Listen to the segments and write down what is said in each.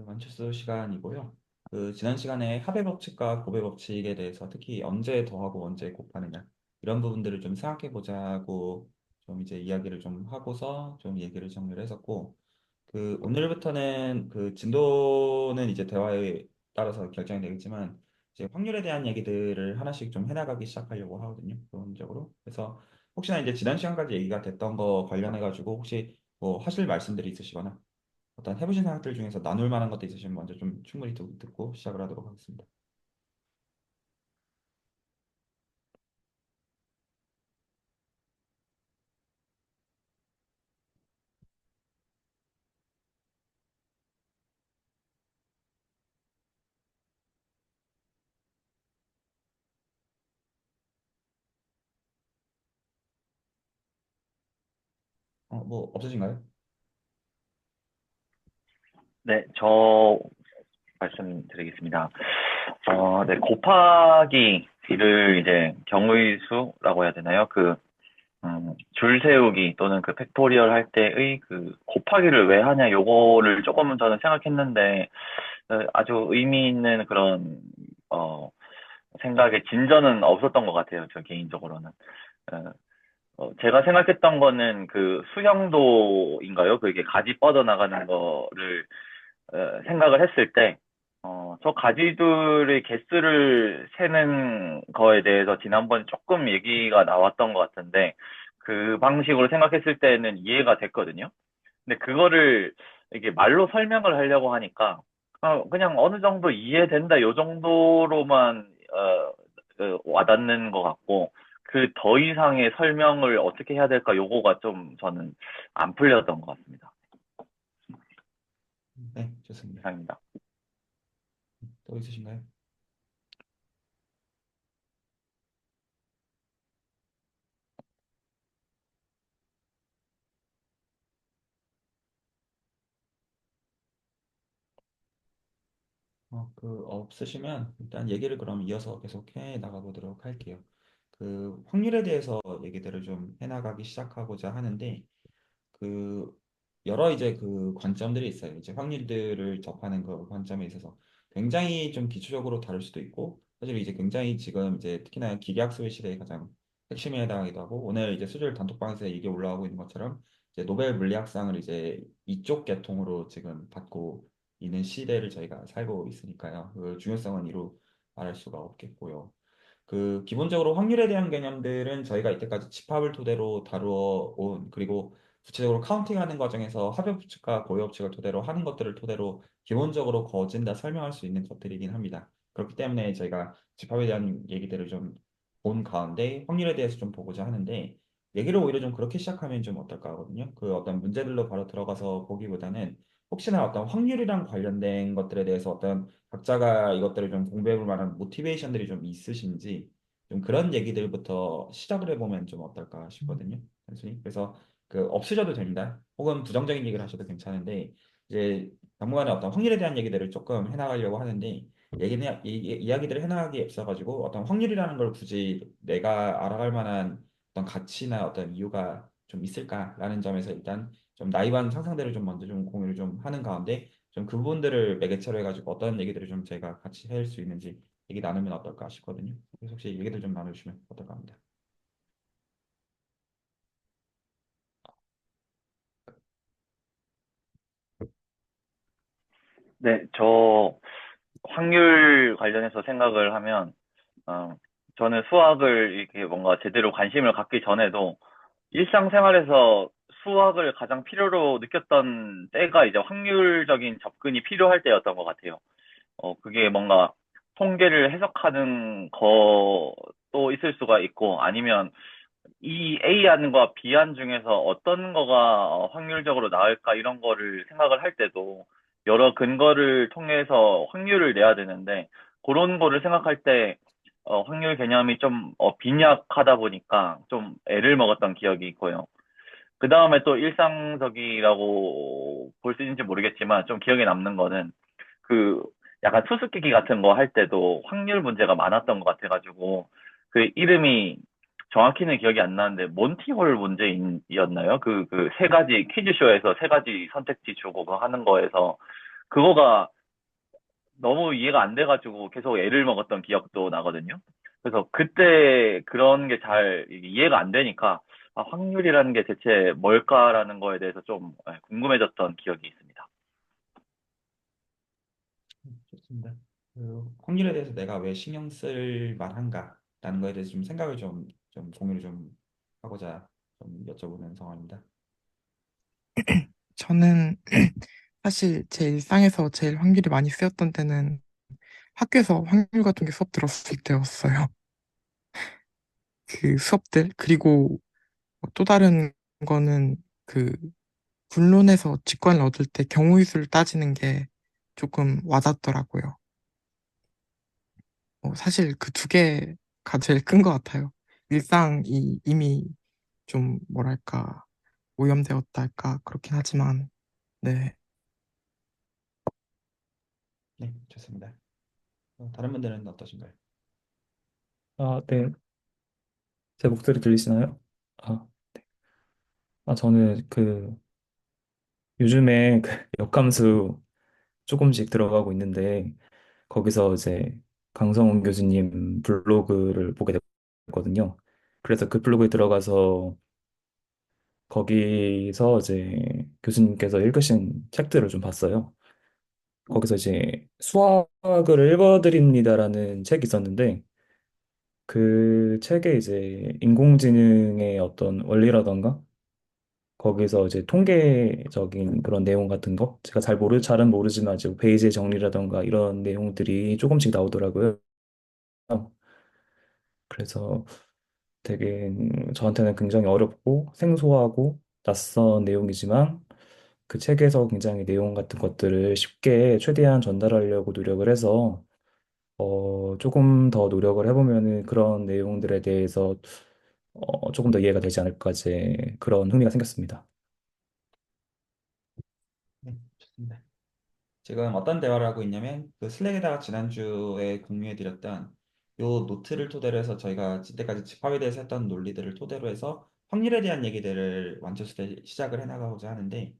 완치수 시간이고요. 지난 시간에 합의 법칙과 고배 법칙에 대해서 특히 언제 더하고 언제 곱하느냐 이런 부분들을 좀 생각해 보자고 좀 이제 이야기를 좀 하고서 좀 얘기를 정리를 했었고 오늘부터는 진도는 이제 대화에 따라서 결정이 되겠지만 이제 확률에 대한 얘기들을 하나씩 좀 해나가기 시작하려고 하거든요. 기본적으로. 그래서 혹시나 이제 지난 시간까지 얘기가 됐던 거 관련해 가지고 혹시 뭐 하실 말씀들이 있으시거나 어떤 해보신 생각들 중에서 나눌 만한 것도 있으시면 먼저 좀 충분히 듣고 시작을 하도록 하겠습니다. 뭐 없으신가요? 네, 저 말씀드리겠습니다. 네, 곱하기를 이제 경의수라고 해야 되나요? 줄 세우기 또는 그 팩토리얼 할 때의 그 곱하기를 왜 하냐, 요거를 조금은 저는 생각했는데, 아주 의미 있는 그런, 어, 생각에 진전은 없었던 것 같아요, 저 개인적으로는. 어, 제가 생각했던 거는 그 수형도인가요? 그게 가지 뻗어나가는 거를 생각을 했을 때, 저 가지들의 개수를 세는 거에 대해서 지난번에 조금 얘기가 나왔던 것 같은데, 그 방식으로 생각했을 때는 이해가 됐거든요. 근데 그거를 이게 말로 설명을 하려고 하니까, 그냥 어느 정도 이해된다, 요 정도로만, 와닿는 것 같고, 그 더 이상의 설명을 어떻게 해야 될까, 요거가 좀 저는 안 풀렸던 것 같습니다. 네, 좋습니다. 이상입니다. 또 있으신가요? 없으시면 일단 얘기를 그럼 이어서 계속 해 나가보도록 할게요. 확률에 대해서 얘기들을 좀 해나가기 시작하고자 하는데 그 여러 이제 관점들이 있어요. 이제 확률들을 접하는 그 관점에 있어서 굉장히 좀 기초적으로 다를 수도 있고 사실 이제 굉장히 지금 이제 특히나 기계학습의 시대에 가장 핵심에 해당하기도 하고 오늘 이제 수질 단톡방에서 얘기 올라오고 있는 것처럼 이제 노벨 물리학상을 이제 이쪽 계통으로 지금 받고 있는 시대를 저희가 살고 있으니까요. 그 중요성은 이루 말할 수가 없겠고요. 기본적으로 확률에 대한 개념들은 저희가 이때까지 집합을 토대로 다루어 온, 그리고 구체적으로 카운팅하는 과정에서 합의 법칙과 고의 법칙을 토대로 하는 것들을 토대로 기본적으로 거진다 설명할 수 있는 것들이긴 합니다. 그렇기 때문에 저희가 집합에 대한 얘기들을 좀 본 가운데 확률에 대해서 좀 보고자 하는데 얘기를 오히려 좀 그렇게 시작하면 좀 어떨까 하거든요. 어떤 문제들로 바로 들어가서 보기보다는 혹시나 어떤 확률이랑 관련된 것들에 대해서 어떤 각자가 이것들을 좀 공부해 볼 만한 모티베이션들이 좀 있으신지 좀 그런 얘기들부터 시작을 해보면 좀 어떨까 싶거든요. 단순히. 그래서 없으셔도 됩니다. 혹은 부정적인 얘기를 하셔도 괜찮은데 이제 당분간에 어떤 확률에 대한 얘기들을 조금 해나가려고 하는데 이야기들을 해나가기에 앞서가지고 어떤 확률이라는 걸 굳이 내가 알아갈 만한 어떤 가치나 어떤 이유가 좀 있을까라는 점에서 일단 좀 나이반 상상들을 좀 먼저 좀 공유를 좀 하는 가운데 좀 그 부분들을 매개체로 해가지고 어떤 얘기들을 좀 제가 같이 할 수 있는지 얘기 나누면 어떨까 싶거든요. 그래서 혹시 얘기들 좀 나눠주시면 어떨까 합니다. 네, 저 확률 관련해서 생각을 하면, 어, 저는 수학을 이렇게 뭔가 제대로 관심을 갖기 전에도 일상생활에서 수학을 가장 필요로 느꼈던 때가 이제 확률적인 접근이 필요할 때였던 것 같아요. 그게 뭔가 통계를 해석하는 것도 있을 수가 있고, 아니면 이 A안과 B안 중에서 어떤 거가 확률적으로 나을까 이런 거를 생각을 할 때도 여러 근거를 통해서 확률을 내야 되는데 그런 거를 생각할 때 확률 개념이 좀 빈약하다 보니까 좀 애를 먹었던 기억이 있고요. 그 다음에 또 일상적이라고 볼 수 있는지 모르겠지만 좀 기억에 남는 거는 그 약간 투수기기 같은 거 할 때도 확률 문제가 많았던 것 같아가지고 그 이름이 정확히는 기억이 안 나는데 몬티홀 문제였나요? 그 세 가지 퀴즈쇼에서 세 가지 선택지 주고 그거 하는 거에서 그거가 너무 이해가 안 돼가지고 계속 애를 먹었던 기억도 나거든요. 그래서 그때 그런 게 잘 이해가 안 되니까 아, 확률이라는 게 대체 뭘까라는 거에 대해서 좀 궁금해졌던 기억이 있습니다. 좋습니다. 그 확률에 대해서 내가 왜 신경 쓸 만한가라는 거에 대해서 좀 생각을 좀 공유를 좀 하고자 좀 여쭤보는 상황입니다. 저는 사실 제 일상에서 제일 확률이 많이 쓰였던 때는 학교에서 확률과 통계 수업 들었을 때였어요. 그 수업들, 그리고 또 다른 거는 그 본론에서 직관을 얻을 때 경우의 수를 따지는 게 조금 와닿더라고요. 사실 그 두 개가 제일 큰 것 같아요. 일상이 이미 좀 뭐랄까 오염되었다 할까 그렇긴 하지만 네. 네, 좋습니다. 다른 분들은 어떠신가요? 아, 네. 제 목소리 들리시나요? 아, 저는 요즘에 그 역함수 조금씩 들어가고 있는데, 거기서 이제 강성훈 교수님 블로그를 보게 됐거든요. 그래서 그 블로그에 들어가서 거기서 이제 교수님께서 읽으신 책들을 좀 봤어요. 거기서 이제 수학을 읽어드립니다라는 책이 있었는데, 그 책에 이제 인공지능의 어떤 원리라던가 거기서 이제 통계적인 그런 내용 같은 거 제가 잘은 모르지만 이제 페이지의 정리라던가 이런 내용들이 조금씩 나오더라고요. 그래서 되게 저한테는 굉장히 어렵고 생소하고 낯선 내용이지만 그 책에서 굉장히 내용 같은 것들을 쉽게 최대한 전달하려고 노력을 해서 조금 더 노력을 해보면은 그런 내용들에 대해서 조금 더 이해가 되지 않을까 이제 그런 흥미가 생겼습니다. 네, 좋습니다. 지금 어떤 대화를 하고 있냐면 그 슬랙에다가 지난주에 공유해드렸던 요 노트를 토대로 해서 저희가 이때까지 집합에 대해서 했던 논리들을 토대로 해서 확률에 대한 얘기들을 완처스 때 시작을 해나가고자 하는데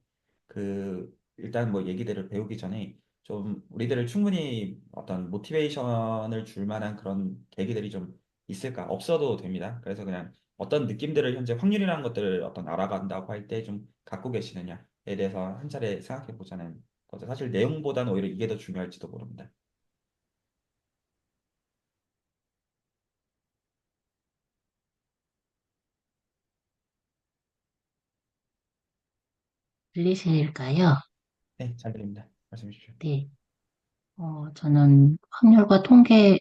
그 일단 뭐 얘기들을 배우기 전에 좀 우리들을 충분히 어떤 모티베이션을 줄 만한 그런 계기들이 좀 있을까? 없어도 됩니다. 그래서 그냥 어떤 느낌들을 현재 확률이라는 것들을 어떤 알아간다고 할 때 좀 갖고 계시느냐에 대해서 한 차례 생각해 보자는 거죠. 사실 내용보다는 오히려 이게 더 중요할지도 모릅니다. 들리실까요? 네, 잘 들립니다. 말씀해 주십시오. 네. 저는 확률과 통계를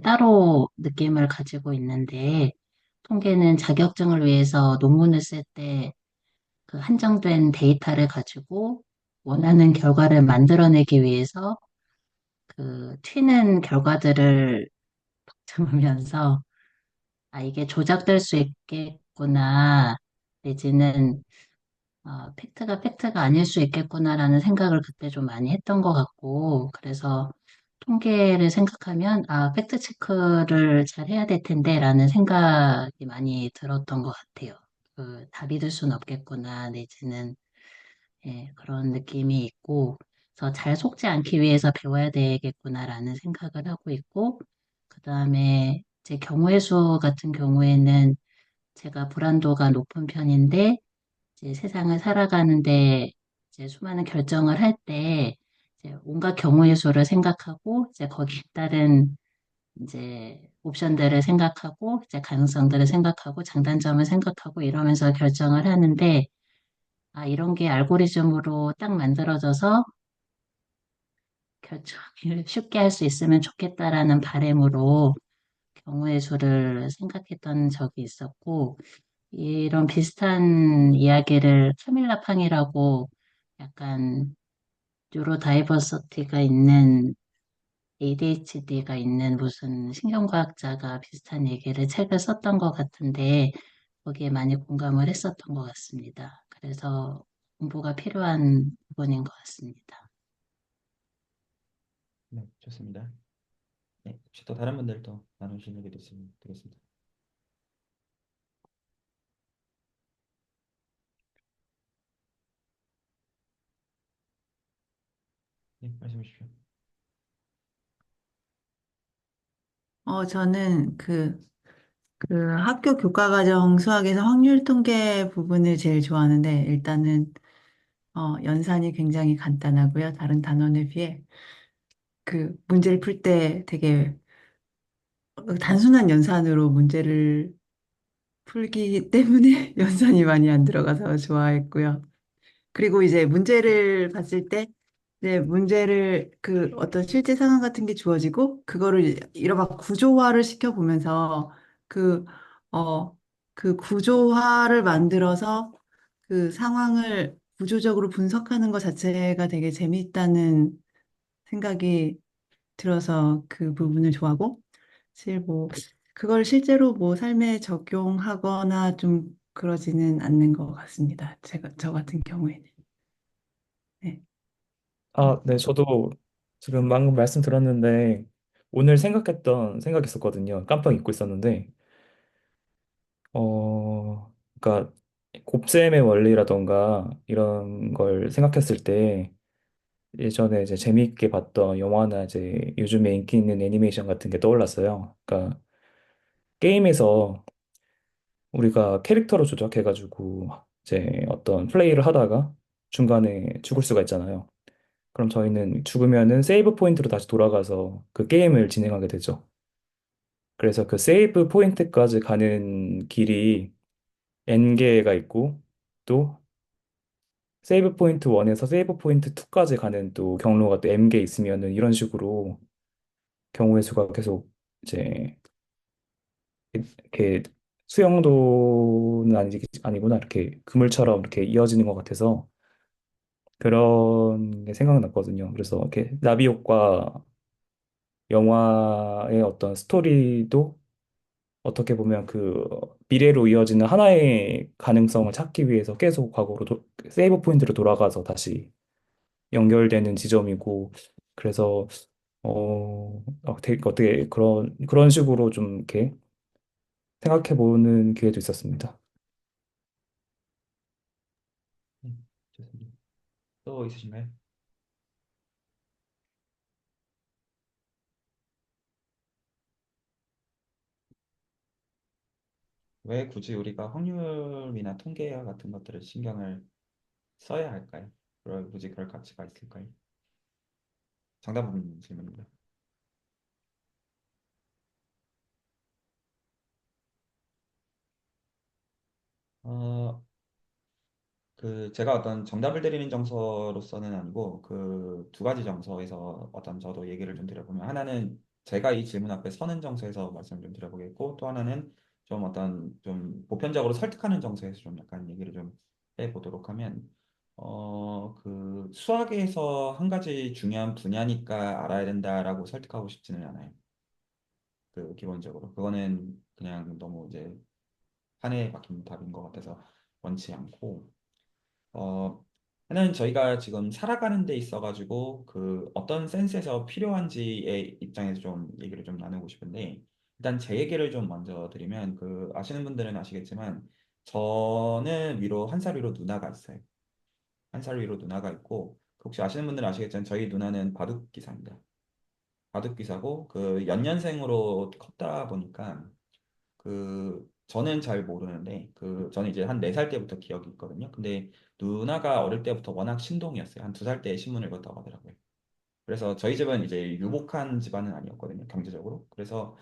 따로 느낌을 가지고 있는데, 통계는 자격증을 위해서 논문을 쓸 때 그 한정된 데이터를 가지고 원하는 결과를 만들어내기 위해서 그 튀는 결과들을 적으면서, 아, 이게 조작될 수 있겠구나, 내지는 팩트가 아닐 수 있겠구나라는 생각을 그때 좀 많이 했던 것 같고, 그래서 통계를 생각하면, 아, 팩트 체크를 잘 해야 될 텐데라는 생각이 많이 들었던 것 같아요. 다 믿을 수는 없겠구나, 내지는, 예, 그런 느낌이 있고, 그래서 잘 속지 않기 위해서 배워야 되겠구나라는 생각을 하고 있고, 그 다음에 제 경우의 수 같은 경우에는 제가 불안도가 높은 편인데, 이제 세상을 살아가는데 이제 수많은 결정을 할 때 이제 온갖 경우의 수를 생각하고 이제 거기에 따른 이제 옵션들을 생각하고 이제 가능성들을 생각하고 장단점을 생각하고 이러면서 결정을 하는데 아 이런 게 알고리즘으로 딱 만들어져서 결정을 쉽게 할 수 있으면 좋겠다라는 바람으로 경우의 수를 생각했던 적이 있었고 이런 비슷한 이야기를 카밀라 팡이라고 약간 뉴로 다이버시티가 있는 ADHD가 있는 무슨 신경과학자가 비슷한 얘기를 책을 썼던 것 같은데 거기에 많이 공감을 했었던 것 같습니다. 그래서 공부가 필요한 부분인 것 같습니다. 네, 좋습니다. 네, 혹시 또 다른 분들도 나누신 얘기도 있으면 드리겠습니다. 네, 말씀해 주십시오. 저는 그 학교 교과과정 수학에서 확률 통계 부분을 제일 좋아하는데, 일단은, 연산이 굉장히 간단하고요. 다른 단원에 비해. 문제를 풀 때 되게 단순한 연산으로 문제를 풀기 때문에 연산이 많이 안 들어가서 좋아했고요. 그리고 이제 문제를 봤을 때, 이제 문제를 어떤 실제 상황 같은 게 주어지고, 그거를 이른바 구조화를 시켜보면서, 그, 어, 그 구조화를 만들어서 그 상황을 구조적으로 분석하는 것 자체가 되게 재미있다는 생각이 들어서 그 부분을 좋아하고, 사실 그걸 실제로 삶에 적용하거나 좀 그러지는 않는 것 같습니다. 저 같은 경우에는. 네. 아, 네, 저도 지금 방금 말씀 들었는데 오늘 생각했던 생각이 있었거든요. 깜빡 잊고 있었는데, 그러니까 곱셈의 원리라던가 이런 걸 생각했을 때 예전에 이제 재미있게 봤던 영화나 이제 요즘에 인기 있는 애니메이션 같은 게 떠올랐어요. 그러니까 게임에서 우리가 캐릭터로 조작해가지고 이제 어떤 플레이를 하다가 중간에 죽을 수가 있잖아요. 그럼 저희는 죽으면은 세이브 포인트로 다시 돌아가서 그 게임을 진행하게 되죠. 그래서 그 세이브 포인트까지 가는 길이 N개가 있고 또 세이브 포인트 1에서 세이브 포인트 2까지 가는 또 경로가 또 M개 있으면은 이런 식으로 경우의 수가 계속 이제 이렇게 수영도는 아니구나. 이렇게 그물처럼 이렇게 이어지는 것 같아서 그런 게 생각났거든요. 그래서 이렇게 나비 효과 영화의 어떤 스토리도 어떻게 보면 그 미래로 이어지는 하나의 가능성을 찾기 위해서 계속 세이브 포인트로 돌아가서 다시 연결되는 지점이고 그래서 되게 어떻게 그런 식으로 좀 이렇게 생각해 보는 기회도 있었습니다. 네, 좋습니다. 또 있으신가요? 왜 굳이 우리가 확률이나 통계와 같은 것들을 신경을 써야 할까요? 굳이 그럴 가치가 있을까요? 정답은 질문입니다. 어, 제가 어떤 정답을 드리는 정서로서는 아니고 그 두 가지 정서에서 어떤 저도 얘기를 좀 드려보면 하나는 제가 이 질문 앞에 서는 정서에서 말씀을 좀 드려보겠고 또 하나는 좀 어떤 좀 보편적으로 설득하는 정서에서 좀 약간 얘기를 좀 해보도록 하면 그 수학에서 한 가지 중요한 분야니까 알아야 된다라고 설득하고 싶지는 않아요. 기본적으로 그거는 그냥 너무 이제 한 해에 박힌 답인 것 같아서 원치 않고 어, 하나는 저희가 지금 살아가는 데 있어가지고 그 어떤 센스에서 필요한지의 입장에서 좀 얘기를 좀 나누고 싶은데 일단 제 얘기를 좀 먼저 드리면 그 아시는 분들은 아시겠지만 저는 위로 한 살 위로 누나가 있어요. 한 살 위로 누나가 있고 그 혹시 아시는 분들은 아시겠지만 저희 누나는 바둑 기사입니다. 바둑 기사고 그 연년생으로 컸다 보니까 저는 잘 모르는데 저는 이제 한 4살 때부터 기억이 있거든요. 근데 누나가 어릴 때부터 워낙 신동이었어요. 한 2살 때 신문을 읽었다고 하더라고요. 그래서 저희 집은 이제 유복한 집안은 아니었거든요, 경제적으로. 그래서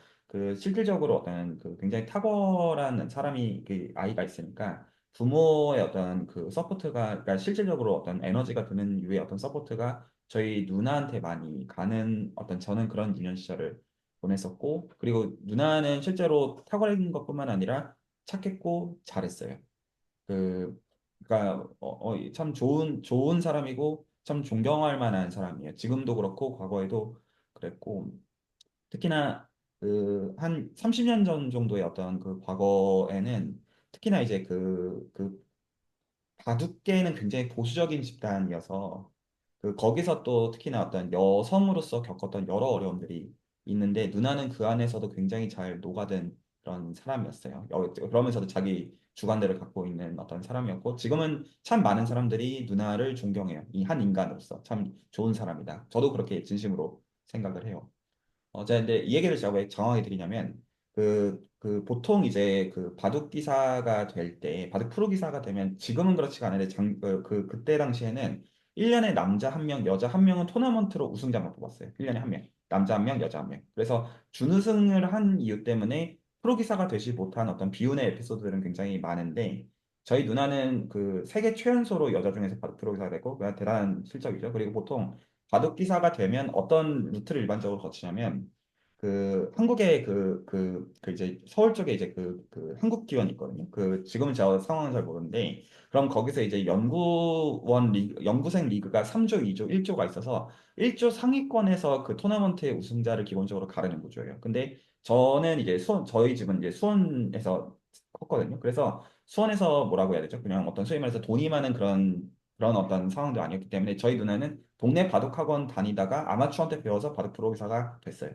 실질적으로 어떤 굉장히 탁월한 사람이 아이가 있으니까 부모의 어떤 서포트가 그러니까 실질적으로 어떤 에너지가 드는 유의 어떤 서포트가 저희 누나한테 많이 가는 어떤 저는 그런 유년 시절을 보냈었고 그리고 누나는 실제로 탁월한 것뿐만 아니라 착했고 잘했어요. 그러니까 참 좋은 사람이고 참 존경할 만한 사람이에요. 지금도 그렇고 과거에도 그랬고 특히나 한 30년 전 정도의 어떤 과거에는 특히나 이제 바둑계는 굉장히 보수적인 집단이어서 거기서 또 특히나 어떤 여성으로서 겪었던 여러 어려움들이 있는데 누나는 그 안에서도 굉장히 잘 녹아든 그런 사람이었어요. 그러면서도 자기 주관대를 갖고 있는 어떤 사람이었고 지금은 참 많은 사람들이 누나를 존경해요. 이 한 인간으로서 참 좋은 사람이다. 저도 그렇게 진심으로 생각을 해요. 제가 근데 이 얘기를 제가 왜 정확하게 드리냐면, 보통 이제 그 바둑 기사가 될 때, 바둑 프로 기사가 되면, 지금은 그렇지가 않은데, 그때 당시에는 1년에 남자 한 명, 여자 한 명은 토너먼트로 우승자만 뽑았어요. 1년에 한 명. 남자 한 명, 여자 한 명. 그래서 준우승을 한 이유 때문에 프로 기사가 되지 못한 어떤 비운의 에피소드들은 굉장히 많은데, 저희 누나는 그 세계 최연소로 여자 중에서 바둑 프로 기사가 됐고, 그냥 대단한 실적이죠. 그리고 보통 바둑 기사가 되면 어떤 루트를 일반적으로 거치냐면 한국의 이제 서울 쪽에 이제 한국 기원이 있거든요. 지금은 저 상황은 잘 모르는데 그럼 거기서 이제 연구생 리그가 3조, 2조, 1조가 있어서 1조 상위권에서 그 토너먼트의 우승자를 기본적으로 가르는 구조예요. 근데 저는 이제 저희 집은 이제 수원에서 컸거든요. 그래서 수원에서 뭐라고 해야 되죠? 그냥 어떤 소위 말해서 돈이 많은 그런 어떤 상황도 아니었기 때문에 저희 누나는 동네 바둑학원 다니다가 아마추어한테 배워서 바둑 프로기사가 됐어요.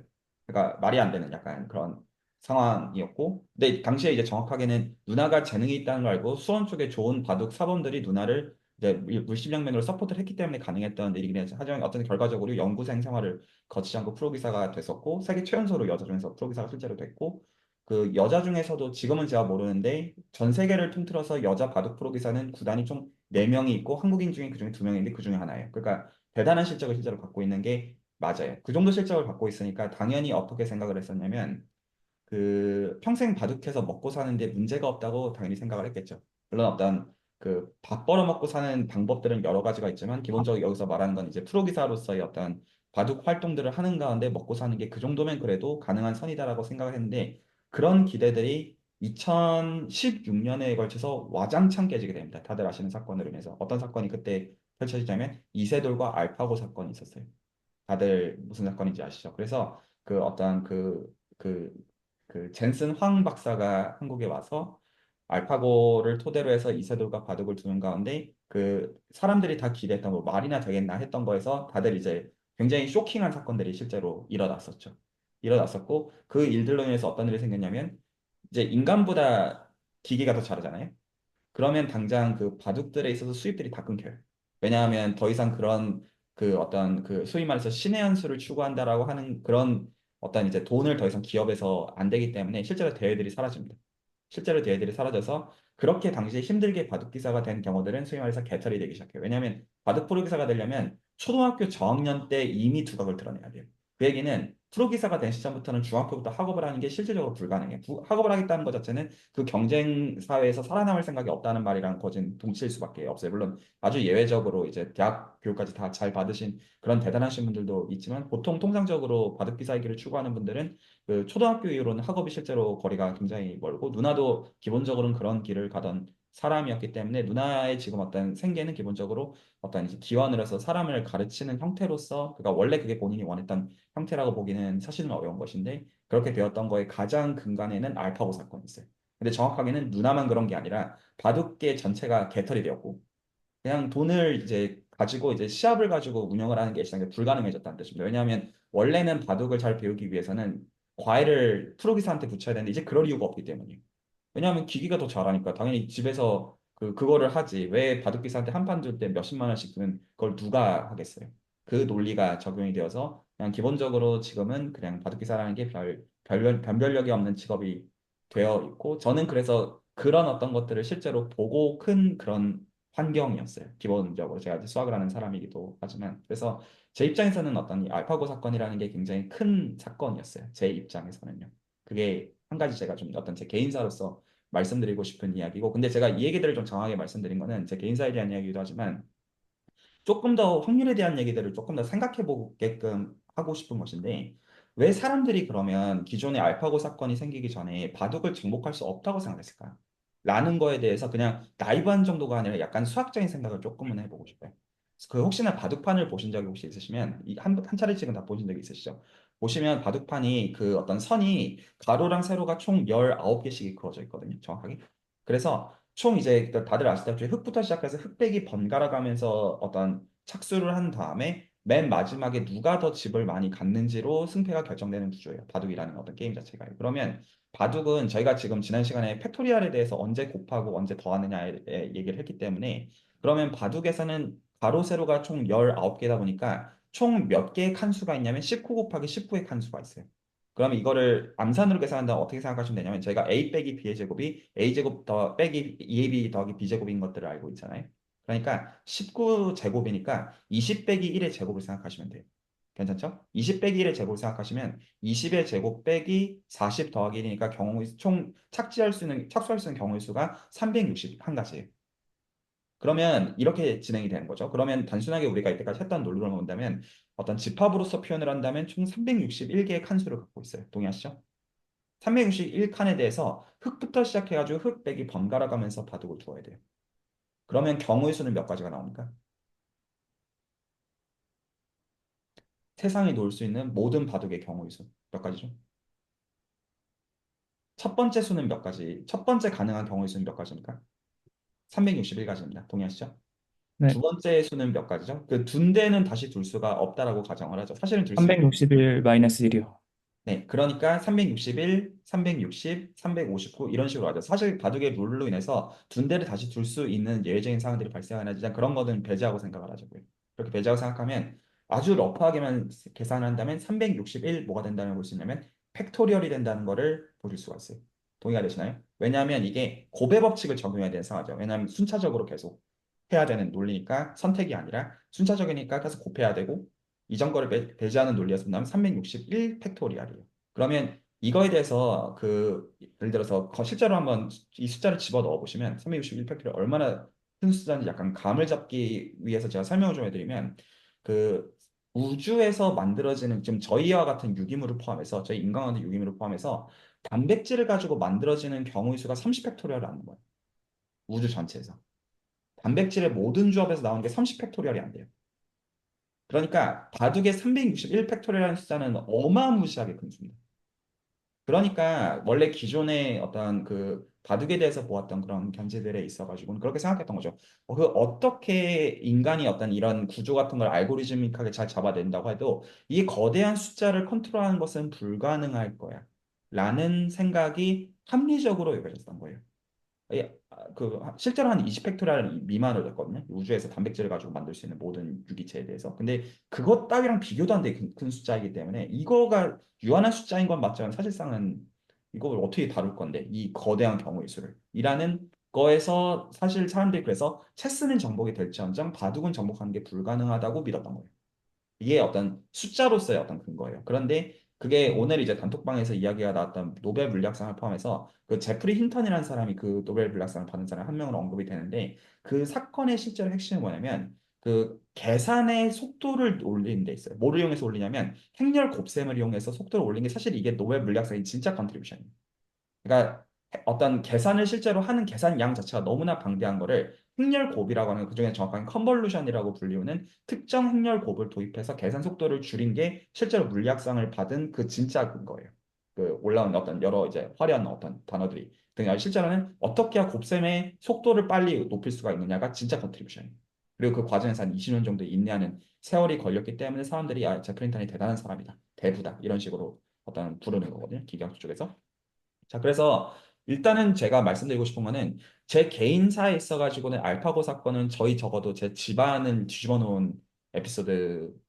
그러니까 말이 안 되는 약간 그런 상황이었고, 근데 당시에 이제 정확하게는 누나가 재능이 있다는 걸 알고 수원 쪽에 좋은 바둑 사범들이 누나를 이제 물심양면으로 서포트를 했기 때문에 가능했던 일이긴 했죠. 하지만 어떤 결과적으로 연구생 생활을 거치지 않고 프로기사가 됐었고, 세계 최연소로 여자 중에서 프로기사가 실제로 됐고, 그 여자 중에서도 지금은 제가 모르는데 전 세계를 통틀어서 여자 바둑 프로기사는 구단이 총 4명이 있고 한국인 중에 그중에 2명인데 그중에 하나예요. 그러니까 대단한 실적을 실제로 갖고 있는 게 맞아요. 그 정도 실적을 갖고 있으니까 당연히 어떻게 생각을 했었냐면 평생 바둑해서 먹고 사는데 문제가 없다고 당연히 생각을 했겠죠. 물론 어떤 밥 벌어 먹고 사는 방법들은 여러 가지가 있지만 기본적으로 여기서 말하는 건 이제 프로기사로서의 어떤 바둑 활동들을 하는 가운데 먹고 사는 게 그 정도면 그래도 가능한 선이다라고 생각을 했는데 그런 기대들이 2016년에 걸쳐서 와장창 깨지게 됩니다. 다들 아시는 사건으로 인해서 어떤 사건이 그때 펼쳐지자면 이세돌과 알파고 사건이 있었어요. 다들 무슨 사건인지 아시죠? 그래서 그 젠슨 황 박사가 한국에 와서 알파고를 토대로 해서 이세돌과 바둑을 두는 가운데 사람들이 다 기대했던 뭐 말이나 되겠나 했던 거에서 다들 이제 굉장히 쇼킹한 사건들이 실제로 일어났었죠. 일어났었고 그 일들로 인해서 어떤 일이 생겼냐면 이제 인간보다 기계가 더 잘하잖아요. 그러면 당장 그 바둑들에 있어서 수입들이 다 끊겨요. 왜냐하면 더 이상 그런 어떤 소위 말해서 신의 한 수를 추구한다라고 하는 그런 어떤 이제 돈을 더 이상 기업에서 안 되기 때문에 실제로 대회들이 사라집니다. 실제로 대회들이 사라져서 그렇게 당시에 힘들게 바둑 기사가 된 경우들은 소위 말해서 개털이 되기 시작해요. 왜냐하면 바둑 프로 기사가 되려면 초등학교 저학년 때 이미 두각을 드러내야 돼요. 그 얘기는 프로 기사가 된 시점부터는 중학교부터 학업을 하는 게 실질적으로 불가능해요. 학업을 하겠다는 것 자체는 그 경쟁 사회에서 살아남을 생각이 없다는 말이랑 거진 동치일 수밖에 없어요. 물론 아주 예외적으로 이제 대학 교육까지 다 잘 받으신 그런 대단하신 분들도 있지만 보통 통상적으로 바둑 기사이기를 추구하는 분들은 초등학교 이후로는 학업이 실제로 거리가 굉장히 멀고 누나도 기본적으로는 그런 길을 가던 사람이었기 때문에 누나의 지금 어떤 생계는 기본적으로 어떤 이제 기원을 해서 사람을 가르치는 형태로서 그가 원래 그게 본인이 원했던 형태라고 보기는 사실은 어려운 것인데 그렇게 되었던 거의 가장 근간에는 알파고 사건이 있어요. 근데 정확하게는 누나만 그런 게 아니라 바둑계 전체가 개털이 되었고 그냥 돈을 이제 가지고 이제 시합을 가지고 운영을 하는 게 시장에 불가능해졌다는 뜻입니다. 왜냐하면 원래는 바둑을 잘 배우기 위해서는 과외를 프로기사한테 붙여야 되는데 이제 그럴 이유가 없기 때문이에요. 왜냐하면 기기가 더 잘하니까 당연히 집에서 그거를 하지. 왜 바둑기사한테 한 판 줄 때 몇십만 원씩 주면 그걸 누가 하겠어요? 그 논리가 적용이 되어서 그냥 기본적으로 지금은 그냥 바둑기사라는 게 변별력이 없는 직업이 되어 있고 저는 그래서 그런 어떤 것들을 실제로 보고 큰 그런 환경이었어요. 기본적으로 제가 이제 수학을 하는 사람이기도 하지만 그래서 제 입장에서는 어떤 이 알파고 사건이라는 게 굉장히 큰 사건이었어요. 제 입장에서는요. 그게 한 가지 제가 좀 어떤 제 개인사로서 말씀드리고 싶은 이야기고 근데 제가 이 얘기들을 좀 정확하게 말씀드린 거는 제 개인사에 대한 이야기이기도 하지만 조금 더 확률에 대한 얘기들을 조금 더 생각해 보게끔 하고 싶은 것인데 왜 사람들이 그러면 기존의 알파고 사건이 생기기 전에 바둑을 정복할 수 없다고 생각했을까? 라는 거에 대해서 그냥 나이브한 정도가 아니라 약간 수학적인 생각을 조금은 해보고 싶어요. 혹시나 바둑판을 보신 적이 혹시 있으시면 한 차례씩은 다 보신 적이 있으시죠? 보시면 바둑판이 어떤 선이 가로랑 세로가 총 19개씩이 그어져 있거든요. 정확하게. 그래서 총 이제 다들 아시다시피 흙부터 시작해서 흙백이 번갈아 가면서 어떤 착수를 한 다음에 맨 마지막에 누가 더 집을 많이 갔는지로 승패가 결정되는 구조예요. 바둑이라는 어떤 게임 자체가. 그러면 바둑은 저희가 지금 지난 시간에 팩토리얼에 대해서 언제 곱하고 언제 더하느냐에 얘기를 했기 때문에 그러면 바둑에서는 가로 세로가 총 19개다 보니까 총 몇 개의 칸수가 있냐면 19 곱하기 19의 칸수가 있어요. 그러면 이거를 암산으로 계산한다면 어떻게 생각하시면 되냐면 저희가 a 빼기 b의 제곱이 a 제곱 더 빼기 2ab 더하기 b 제곱인 것들을 알고 있잖아요. 그러니까 19 제곱이니까 20 빼기 1의 제곱을 생각하시면 돼요. 괜찮죠? 20 빼기 1의 제곱을 생각하시면 20의 제곱 빼기 40 더하기 1이니까 경우의 총 착수할 수 있는 경우의 수가 361가지예요. 그러면 이렇게 진행이 되는 거죠. 그러면 단순하게 우리가 이때까지 했던 논리를 본다면 어떤 집합으로서 표현을 한다면 총 361개의 칸수를 갖고 있어요. 동의하시죠? 361칸에 대해서 흙부터 시작해가지고 흙 빼기 번갈아 가면서 바둑을 두어야 돼요. 그러면 경우의 수는 몇 가지가 나옵니까? 세상에 놓을 수 있는 모든 바둑의 경우의 수 몇 가지죠? 첫 번째 수는 몇 가지? 첫 번째 가능한 경우의 수는 몇 가지입니까? 361가지입니다. 동의하시죠? 네. 두 번째 수는 몇 가지죠? 그 둔대는 다시 둘 수가 없다라고 가정을 하죠. 사실은 둘 수 있는. 361 마이너스 1이요. 네, 그러니까 361, 360, 359 이런 식으로 하죠. 사실 바둑의 룰로 인해서 둔대를 다시 둘 수 있는 예외적인 상황들이 발생하는 하지만 그런 거는 배제하고 생각을 하자고요. 그렇게 배제하고 생각하면 아주 러프하게만 계산을 한다면 361 뭐가 된다는 걸 볼 수 있냐면 팩토리얼이 된다는 거를 볼 수가 있어요. 동의가 되시나요? 왜냐하면 이게 곱의 법칙을 적용해야 되는 상황이죠. 왜냐하면 순차적으로 계속 해야 되는 논리니까 선택이 아니라 순차적이니까 계속 곱해야 되고 이전 거를 배제하는 논리에서 본다면 361 팩토리얼이에요. 그러면 이거에 대해서 예를 들어서 실제로 한번 이 숫자를 집어 넣어 보시면 361 팩토리얼 얼마나 큰 숫자인지 약간 감을 잡기 위해서 제가 설명을 좀 해드리면 그 우주에서 만들어지는 지금 저희와 같은 유기물을 포함해서 저희 인간과 같은 유기물을 포함해서 단백질을 가지고 만들어지는 경우의 수가 30 팩토리얼이라는 거예요. 우주 전체에서. 단백질의 모든 조합에서 나오는 게 30 팩토리얼이 안 돼요. 그러니까 바둑의 361 팩토리얼이라는 숫자는 어마무시하게 큰 수입니다. 그러니까 원래 기존의 어떤 바둑에 대해서 보았던 그런 견제들에 있어가지고는 그렇게 생각했던 거죠. 어떻게 인간이 어떤 이런 구조 같은 걸 알고리즘ik하게 잘 잡아낸다고 해도 이 거대한 숫자를 컨트롤하는 것은 불가능할 거야. 라는 생각이 합리적으로 여겨졌던 거예요. 실제로 한 20팩토리얼 미만으로 됐거든요. 우주에서 단백질을 가지고 만들 수 있는 모든 유기체에 대해서. 근데 그것 따위랑 비교도 안 되게 큰 숫자이기 때문에 이거가 유한한 숫자인 건 맞지만 사실상은 이걸 어떻게 다룰 건데 이 거대한 경우의 수를 이라는 거에서 사실 사람들이 그래서 체스는 정복이 될지언정 바둑은 정복하는 게 불가능하다고 믿었던 거예요. 이게 어떤 숫자로서의 어떤 근거예요. 그런데 그게 오늘 이제 단톡방에서 이야기가 나왔던 노벨 물리학상을 포함해서 그 제프리 힌턴이라는 사람이 그 노벨 물리학상을 받은 사람 한 명으로 언급이 되는데 그 사건의 실제로 핵심은 뭐냐면 그 계산의 속도를 올리는 데 있어요. 뭐를 이용해서 올리냐면 행렬 곱셈을 이용해서 속도를 올리는 게 사실 이게 노벨 물리학상의 진짜 컨트리뷰션이에요. 그러니까 어떤 계산을 실제로 하는 계산 양 자체가 너무나 방대한 거를 행렬 곱이라고 하는 그중에 정확하게 컨볼루션이라고 불리우는 특정 행렬 곱을 도입해서 계산 속도를 줄인 게 실제로 물리학상을 받은 그 진짜 근거예요. 그 올라온 어떤 여러 이제 화려한 어떤 단어들이 등장. 실제로는 어떻게 해야 곱셈의 속도를 빨리 높일 수가 있느냐가 진짜 컨트리뷰션이에요. 그리고 그 과정에서 한 20년 정도 인내하는 세월이 걸렸기 때문에 사람들이 제프린턴이 대단한 사람이다, 대부다 이런 식으로 어떤 부르는 거거든요. 기계학적 쪽에서. 자, 그래서 일단은 제가 말씀드리고 싶은 거는 제 개인사에 있어가지고는 알파고 사건은 저희 적어도 제 집안을 뒤집어 놓은 에피소드였고,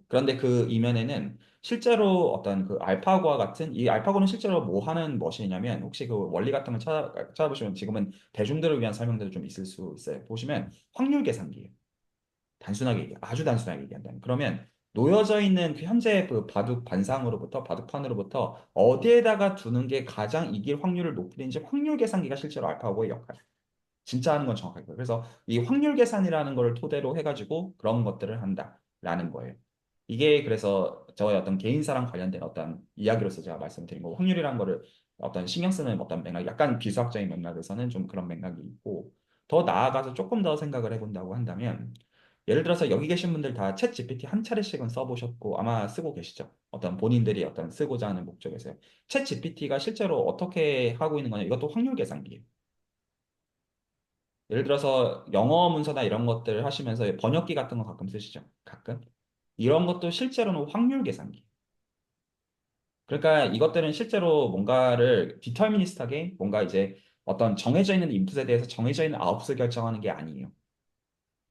그런데 그 이면에는 실제로 어떤 그 알파고와 같은 이 알파고는 실제로 뭐 하는 머신이냐면 혹시 그 원리 같은 걸 찾아보시면 지금은 대중들을 위한 설명들도 좀 있을 수 있어요. 보시면 확률 계산기예요. 아주 단순하게 얘기한다면. 그러면 놓여져 있는 그 현재 그 바둑 반상으로부터 바둑판으로부터 어디에다가 두는 게 가장 이길 확률을 높이는지 확률 계산기가 실제로 알파고의 역할이에요. 진짜 하는 건 정확하게. 그래서 이 확률 계산이라는 걸 토대로 해가지고 그런 것들을 한다라는 거예요. 이게 그래서 저의 어떤 개인사랑 관련된 어떤 이야기로서 제가 말씀드린 거고 확률이라는 거를 어떤 신경 쓰는 어떤 맥락, 약간 기술학적인 맥락에서는 좀 그런 맥락이 있고 더 나아가서 조금 더 생각을 해본다고 한다면 예를 들어서 여기 계신 분들 다 챗 GPT 한 차례씩은 써보셨고 아마 쓰고 계시죠. 어떤 본인들이 어떤 쓰고자 하는 목적에서요. 챗 GPT가 실제로 어떻게 하고 있는 거냐? 이것도 확률 계산기예요. 예를 들어서 영어 문서나 이런 것들 하시면서 번역기 같은 거 가끔 쓰시죠. 가끔. 이런 것도 실제로는 확률 계산기. 그러니까 이것들은 실제로 뭔가를 디터미니스트하게 뭔가 이제 어떤 정해져 있는 인풋에 대해서 정해져 있는 아웃풋을 결정하는 게 아니에요.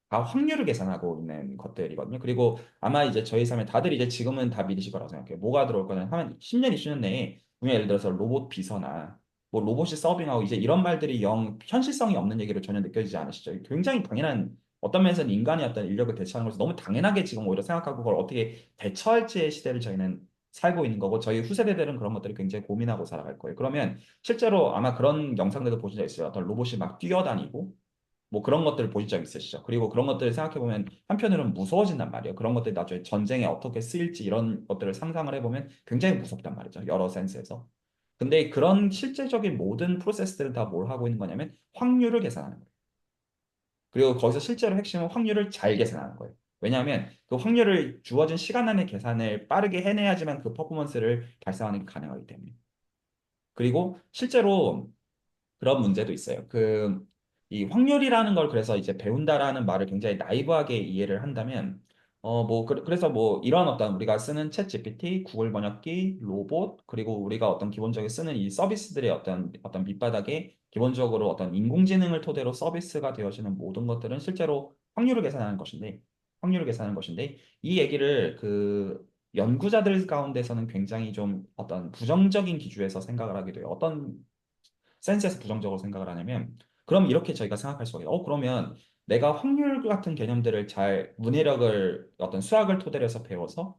다 확률을 계산하고 있는 것들이거든요. 그리고 아마 이제 저희 삶에 다들 이제 지금은 다 믿으실 거라고 생각해요. 뭐가 들어올 거냐면 한 10년, 20년 내에 분명 예를 들어서 로봇 비서나 뭐 로봇이 서빙하고 이제 이런 말들이 영 현실성이 없는 얘기를 전혀 느껴지지 않으시죠? 굉장히 당연한 어떤 면에서는 인간이 어떤 인력을 대체하는 것을 너무 당연하게 지금 오히려 생각하고 그걸 어떻게 대처할지의 시대를 저희는 살고 있는 거고 저희 후세대들은 그런 것들을 굉장히 고민하고 살아갈 거예요. 그러면 실제로 아마 그런 영상들도 보신 적 있어요. 어떤 로봇이 막 뛰어다니고 뭐 그런 것들을 보신 적 있으시죠? 그리고 그런 것들을 생각해보면 한편으로는 무서워진단 말이에요. 그런 것들이 나중에 전쟁에 어떻게 쓰일지 이런 것들을 상상을 해보면 굉장히 무섭단 말이죠. 여러 센스에서. 근데 그런 실제적인 모든 프로세스들은 다 뭘 하고 있는 거냐면 확률을 계산하는 거예요. 그리고 거기서 실제로 핵심은 확률을 잘 계산하는 거예요. 왜냐하면 그 확률을 주어진 시간 안에 계산을 빠르게 해내야지만 그 퍼포먼스를 달성하는 게 가능하기 때문에. 그리고 실제로 그런 문제도 있어요. 이 확률이라는 걸 그래서 이제 배운다라는 말을 굉장히 나이브하게 이해를 한다면, 그래서 뭐, 이런 어떤 우리가 쓰는 챗 GPT, 구글 번역기, 로봇, 그리고 우리가 어떤 기본적으로 쓰는 이 서비스들의 어떤 밑바닥에 기본적으로 어떤 인공지능을 토대로 서비스가 되어지는 모든 것들은 실제로 확률을 계산하는 것인데, 이 얘기를 연구자들 가운데서는 굉장히 좀 어떤 부정적인 기준에서 생각을 하게 돼요. 어떤 센스에서 부정적으로 생각을 하냐면 그럼 이렇게 저희가 생각할 수가 있어요. 그러면 내가 확률 같은 개념들을 잘 문해력을 어떤 수학을 토대로 해서 배워서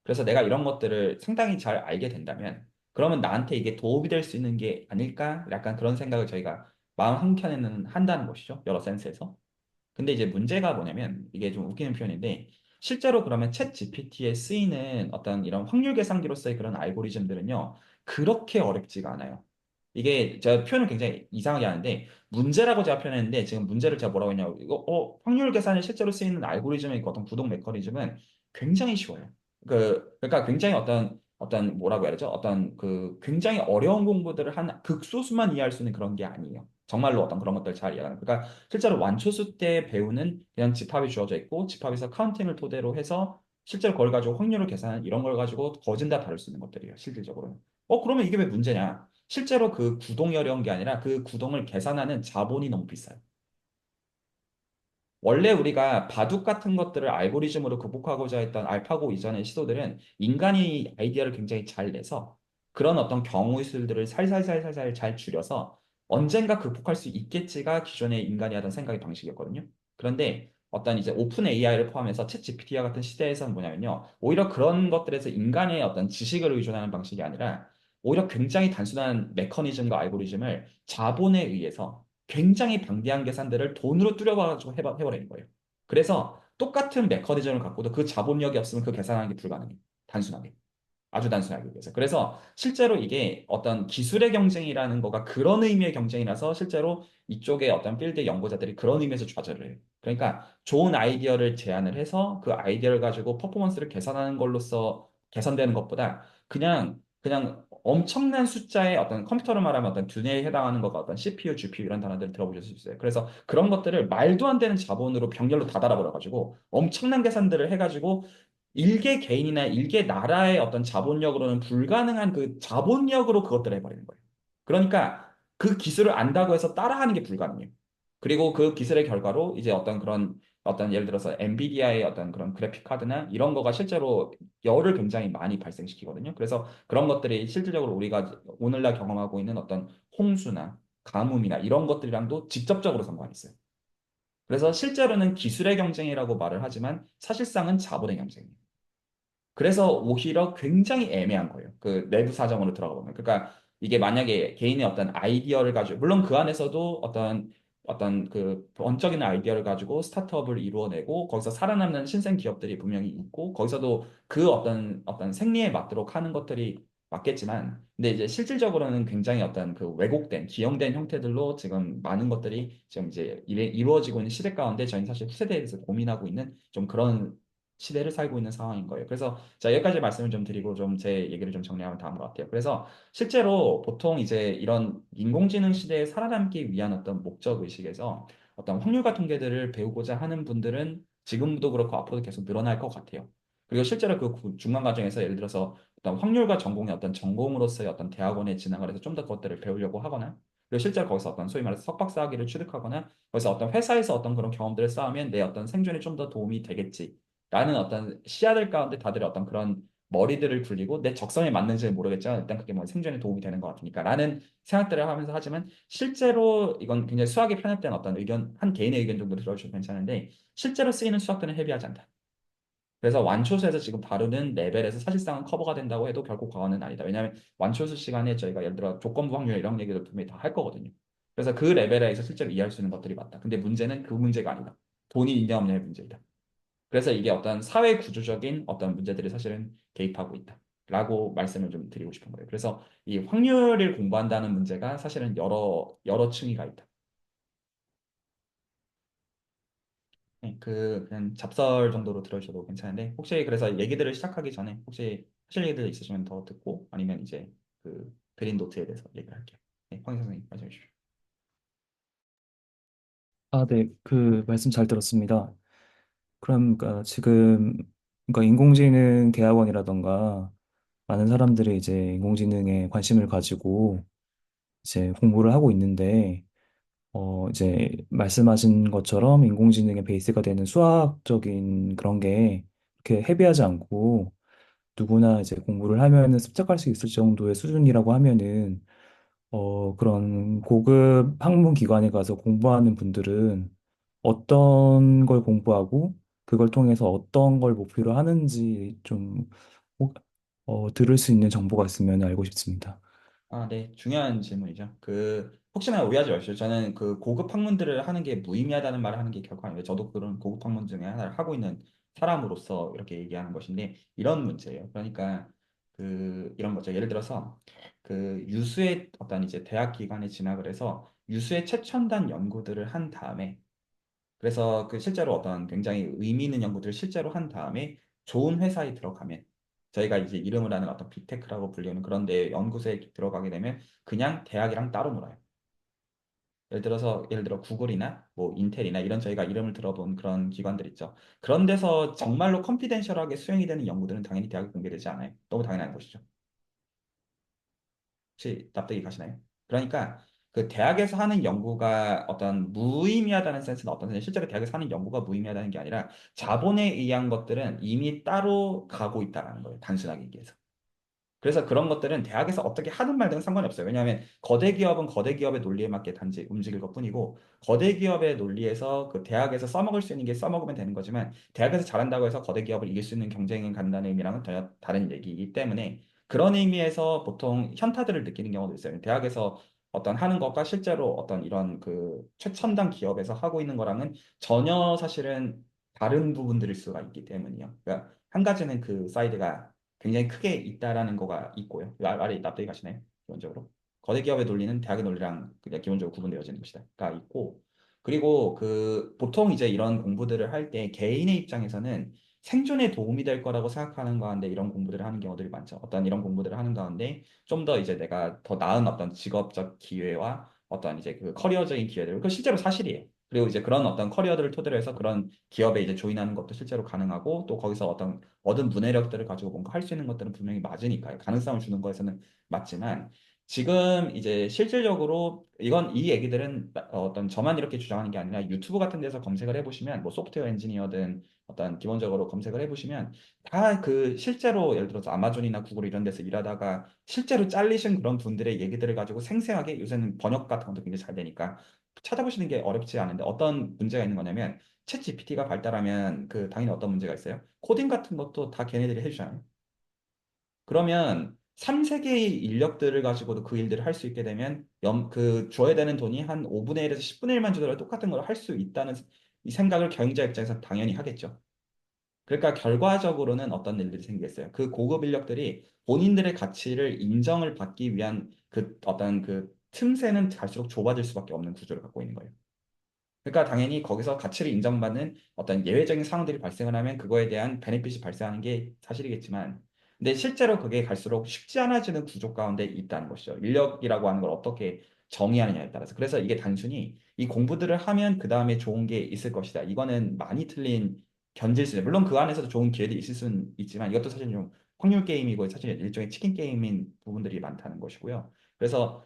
그래서 내가 이런 것들을 상당히 잘 알게 된다면 그러면 나한테 이게 도움이 될 수 있는 게 아닐까? 약간 그런 생각을 저희가 마음 한켠에는 한다는 것이죠. 여러 센스에서. 근데 이제 문제가 뭐냐면 이게 좀 웃기는 표현인데 실제로 그러면 챗 GPT에 쓰이는 어떤 이런 확률 계산기로서의 그런 알고리즘들은요 그렇게 어렵지가 않아요. 이게 제가 표현을 굉장히 이상하게 하는데 문제라고 제가 표현했는데 지금 문제를 제가 뭐라고 했냐고 이거 확률 계산에 실제로 쓰이는 알고리즘의 그 어떤 구동 메커니즘은 굉장히 쉬워요. 그러니까 굉장히 어떤 뭐라고 해야 되죠? 어떤 굉장히 어려운 공부들을 한 극소수만 이해할 수 있는 그런 게 아니에요. 정말로 어떤 그런 것들을 잘 이해하는. 그러니까 실제로 완초수 때 배우는 그냥 집합이 주어져 있고 집합에서 카운팅을 토대로 해서 실제로 그걸 가지고 확률을 계산하는 이런 걸 가지고 거진 다 다룰 수 있는 것들이에요. 실질적으로는. 그러면 이게 왜 문제냐? 실제로 그 구동이 어려운 게 아니라 그 구동을 계산하는 자본이 너무 비싸요. 원래 우리가 바둑 같은 것들을 알고리즘으로 극복하고자 했던 알파고 이전의 시도들은 인간이 아이디어를 굉장히 잘 내서 그런 어떤 경우의 수들을 살살살살살 잘 줄여서 언젠가 극복할 수 있겠지가 기존의 인간이 하던 생각의 방식이었거든요. 그런데 어떤 이제 오픈 AI를 포함해서 챗 GPT와 같은 시대에서는 뭐냐면요. 오히려 그런 것들에서 인간의 어떤 지식을 의존하는 방식이 아니라 오히려 굉장히 단순한 메커니즘과 알고리즘을 자본에 의해서 굉장히 방대한 계산들을 돈으로 줄여가지고 해버리는 거예요. 그래서 똑같은 메커니즘을 갖고도 그 자본력이 없으면 그 계산하는 게 불가능해요. 단순하게. 아주 단순하게 얘기해서. 그래서 실제로 이게 어떤 기술의 경쟁이라는 거가 그런 의미의 경쟁이라서 실제로 이쪽에 어떤 필드 연구자들이 그런 의미에서 좌절을 해요. 그러니까 좋은 아이디어를 제안을 해서 그 아이디어를 가지고 퍼포먼스를 계산하는 걸로써 개선되는 것보다 그냥 엄청난 숫자의 어떤 컴퓨터로 말하면 어떤 두뇌에 해당하는 거가 어떤 CPU, GPU 이런 단어들을 들어보실 수 있어요. 그래서 그런 것들을 말도 안 되는 자본으로 병렬로 다 달아버려가지고 엄청난 계산들을 해가지고 일개 개인이나 일개 나라의 어떤 자본력으로는 불가능한 그 자본력으로 그것들을 해버리는 거예요. 그러니까 그 기술을 안다고 해서 따라하는 게 불가능해요. 그리고 그 기술의 결과로 이제 어떤 그런 어떤 예를 들어서 엔비디아의 어떤 그런 그래픽 카드나 이런 거가 실제로 열을 굉장히 많이 발생시키거든요. 그래서 그런 것들이 실질적으로 우리가 오늘날 경험하고 있는 어떤 홍수나 가뭄이나 이런 것들이랑도 직접적으로 상관이 있어요. 그래서 실제로는 기술의 경쟁이라고 말을 하지만 사실상은 자본의 경쟁이에요. 그래서 오히려 굉장히 애매한 거예요. 그 내부 사정으로 들어가 보면. 그러니까 이게 만약에 개인의 어떤 아이디어를 가지고, 물론 그 안에서도 어떤 그 번쩍이는 아이디어를 가지고 스타트업을 이루어내고, 거기서 살아남는 신생 기업들이 분명히 있고, 거기서도 그 어떤 생리에 맞도록 하는 것들이 맞겠지만, 근데 이제 실질적으로는 굉장히 어떤 그 왜곡된, 기형된 형태들로 지금 많은 것들이 지금 이제 이루어지고 있는 시대 가운데 저희는 사실 후세대에 대해서 고민하고 있는 좀 그런 시대를 살고 있는 상황인 거예요. 그래서 자, 여기까지 말씀을 좀 드리고 좀 제 얘기를 좀 정리하면 다음 것 같아요. 그래서 실제로 보통 이제 이런 인공지능 시대에 살아남기 위한 어떤 목적 의식에서 어떤 확률과 통계들을 배우고자 하는 분들은 지금도 그렇고 앞으로도 계속 늘어날 것 같아요. 그리고 실제로 그 중간 과정에서 예를 들어서 어떤 확률과 전공의 어떤 전공으로서의 어떤 대학원에 진학을 해서 좀 더 그것들을 배우려고 하거나 그리고 실제로 거기서 어떤 소위 말해서 석박사 학위를 취득하거나 거기서 어떤 회사에서 어떤 그런 경험들을 쌓으면 내 어떤 생존에 좀 더 도움이 되겠지라는 어떤 시야들 가운데 다들 어떤 그런 머리들을 굴리고 내 적성에 맞는지는 모르겠지만 일단 그게 뭐 생존에 도움이 되는 것 같으니까 라는 생각들을 하면서 하지만 실제로 이건 굉장히 수학에 편협된 어떤 의견 한 개인의 의견 정도 들어주셔도 괜찮은데 실제로 쓰이는 수학들은 헤비하지 않다. 그래서 완초수에서 지금 다루는 레벨에서 사실상은 커버가 된다고 해도 결국 과언은 아니다. 왜냐하면 완초수 시간에 저희가 예를 들어 조건부 확률 이런 얘기도 분명히 다 할 거거든요. 그래서 그 레벨에서 실제로 이해할 수 있는 것들이 맞다. 근데 문제는 그 문제가 아니다. 돈이 있냐 없냐의 문제이다. 그래서 이게 어떤 사회 구조적인 어떤 문제들이 사실은 개입하고 있다. 라고 말씀을 좀 드리고 싶은 거예요. 그래서 이 확률을 공부한다는 문제가 사실은 여러 층위가 있다. 네, 그냥 잡설 정도로 들어주셔도 괜찮은데 혹시 그래서 얘기들을 시작하기 전에 혹시 하실 얘기들 있으시면 더 듣고 아니면 이제 그 그린 노트에 대해서 얘기를 할게요. 네, 황희 선생님 말씀해 주시죠. 아, 네. 그 말씀 잘 들었습니다. 그럼 그러니까 지금 그러니까 인공지능 대학원이라던가 많은 사람들이 이제 인공지능에 관심을 가지고 이제 공부를 하고 있는데 이제 말씀하신 것처럼 인공지능의 베이스가 되는 수학적인 그런 게 그렇게 헤비하지 않고 누구나 이제 공부를 하면은 습득할 수 있을 정도의 수준이라고 하면은 그런 고급 학문 기관에 가서 공부하는 분들은 어떤 걸 공부하고 그걸 통해서 어떤 걸 목표로 하는지 좀 혹- 들을 수 있는 정보가 있으면 알고 싶습니다. 아, 네. 중요한 질문이죠. 혹시나 오해하지 마십시오. 저는 그 고급 학문들을 하는 게 무의미하다는 말을 하는 게 결코 아니에요. 저도 그런 고급 학문 중에 하나를 하고 있는 사람으로서 이렇게 얘기하는 것인데, 이런 문제예요. 그러니까, 이런 거죠. 예를 들어서, 유수의 어떤 이제 대학 기관에 진학을 해서, 유수의 최첨단 연구들을 한 다음에, 그래서 실제로 어떤 굉장히 의미 있는 연구들을 실제로 한 다음에 좋은 회사에 들어가면 저희가 이제 이름을 아는 어떤 빅테크라고 불리는 그런 데 연구소에 들어가게 되면 그냥 대학이랑 따로 놀아요. 예를 들어 구글이나 뭐 인텔이나 이런 저희가 이름을 들어본 그런 기관들 있죠. 그런 데서 정말로 컨피덴셜하게 수행이 되는 연구들은 당연히 대학에 공개되지 않아요. 너무 당연한 것이죠. 혹시 납득이 가시나요? 그러니까 그 대학에서 하는 연구가 어떤 무의미하다는 센스는 어떤 센스? 실제로 대학에서 하는 연구가 무의미하다는 게 아니라 자본에 의한 것들은 이미 따로 가고 있다는 거예요. 단순하게 얘기해서. 그래서 그런 것들은 대학에서 어떻게 하든 말든 상관이 없어요. 왜냐하면 거대 기업은 거대 기업의 논리에 맞게 단지 움직일 것뿐이고 거대 기업의 논리에서 그 대학에서 써먹을 수 있는 게 써먹으면 되는 거지만 대학에서 잘한다고 해서 거대 기업을 이길 수 있는 경쟁에 간다는 의미랑은 전혀 다른 얘기이기 때문에 그런 의미에서 보통 현타들을 느끼는 경우도 있어요. 대학에서 어떤 하는 것과 실제로 어떤 이런 최첨단 기업에서 하고 있는 거랑은 전혀 사실은 다른 부분들일 수가 있기 때문이요. 그러니까 한 가지는 그 사이드가 굉장히 크게 있다라는 거가 있고요. 말이 납득이 가시나요? 기본적으로. 거대 기업의 논리는 대학의 논리랑 그냥 기본적으로 구분되어지는 것이다가 있고 그리고 보통 이제 이런 공부들을 할 때 개인의 입장에서는 생존에 도움이 될 거라고 생각하는 가운데 이런 공부들을 하는 경우들이 많죠. 어떤 이런 공부들을 하는 가운데 좀 더 이제 내가 더 나은 어떤 직업적 기회와 어떤 이제 커리어적인 기회들, 그 실제로 사실이에요. 그리고 이제 그런 어떤 커리어들을 토대로 해서 그런 기업에 이제 조인하는 것도 실제로 가능하고 또 거기서 어떤 얻은 문해력들을 가지고 뭔가 할 수 있는 것들은 분명히 맞으니까요. 가능성을 주는 거에서는 맞지만 지금 이제 실질적으로 이 얘기들은 어떤 저만 이렇게 주장하는 게 아니라 유튜브 같은 데서 검색을 해보시면 뭐 소프트웨어 엔지니어든 어떤 기본적으로 검색을 해보시면 다 실제로 예를 들어서 아마존이나 구글 이런 데서 일하다가 실제로 잘리신 그런 분들의 얘기들을 가지고 생생하게 요새는 번역 같은 것도 굉장히 잘 되니까 찾아보시는 게 어렵지 않은데 어떤 문제가 있는 거냐면 챗 GPT가 발달하면 당연히 어떤 문제가 있어요? 코딩 같은 것도 다 걔네들이 해주잖아요. 그러면 3세계의 인력들을 가지고도 그 일들을 할 수 있게 되면 줘야 되는 돈이 한 5분의 1에서 10분의 1만 주더라도 똑같은 걸 할 수 있다는 이 생각을 경영자 입장에서 당연히 하겠죠. 그러니까 결과적으로는 어떤 일들이 생기겠어요. 그 고급 인력들이 본인들의 가치를 인정을 받기 위한 어떤 틈새는 갈수록 좁아질 수밖에 없는 구조를 갖고 있는 거예요. 그러니까 당연히 거기서 가치를 인정받는 어떤 예외적인 상황들이 발생을 하면 그거에 대한 베네핏이 발생하는 게 사실이겠지만, 근데 실제로 그게 갈수록 쉽지 않아지는 구조 가운데 있다는 것이죠. 인력이라고 하는 걸 어떻게 정의하느냐에 따라서. 그래서 이게 단순히 이 공부들을 하면 그 다음에 좋은 게 있을 것이다. 이거는 많이 틀린 견질수. 물론 그 안에서도 좋은 기회들이 있을 수는 있지만 이것도 사실 좀 확률 게임이고 사실 일종의 치킨 게임인 부분들이 많다는 것이고요. 그래서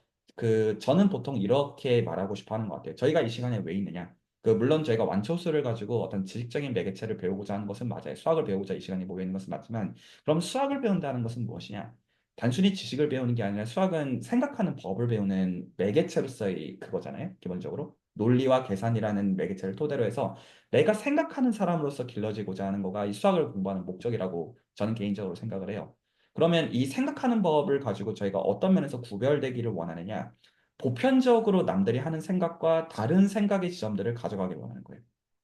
저는 보통 이렇게 말하고 싶어 하는 것 같아요. 저희가 이 시간에 왜 있느냐? 물론 저희가 완초수를 가지고 어떤 지식적인 매개체를 배우고자 하는 것은 맞아요. 수학을 배우고자 이 시간에 모여 있는 것은 맞지만, 그럼 수학을 배운다는 것은 무엇이냐? 단순히 지식을 배우는 게 아니라 수학은 생각하는 법을 배우는 매개체로서의 그거잖아요. 기본적으로. 논리와 계산이라는 매개체를 토대로 해서 내가 생각하는 사람으로서 길러지고자 하는 거가 이 수학을 공부하는 목적이라고 저는 개인적으로 생각을 해요. 그러면 이 생각하는 법을 가지고 저희가 어떤 면에서 구별되기를 원하느냐? 보편적으로 남들이 하는 생각과 다른 생각의 지점들을 가져가기를 원하는 거예요.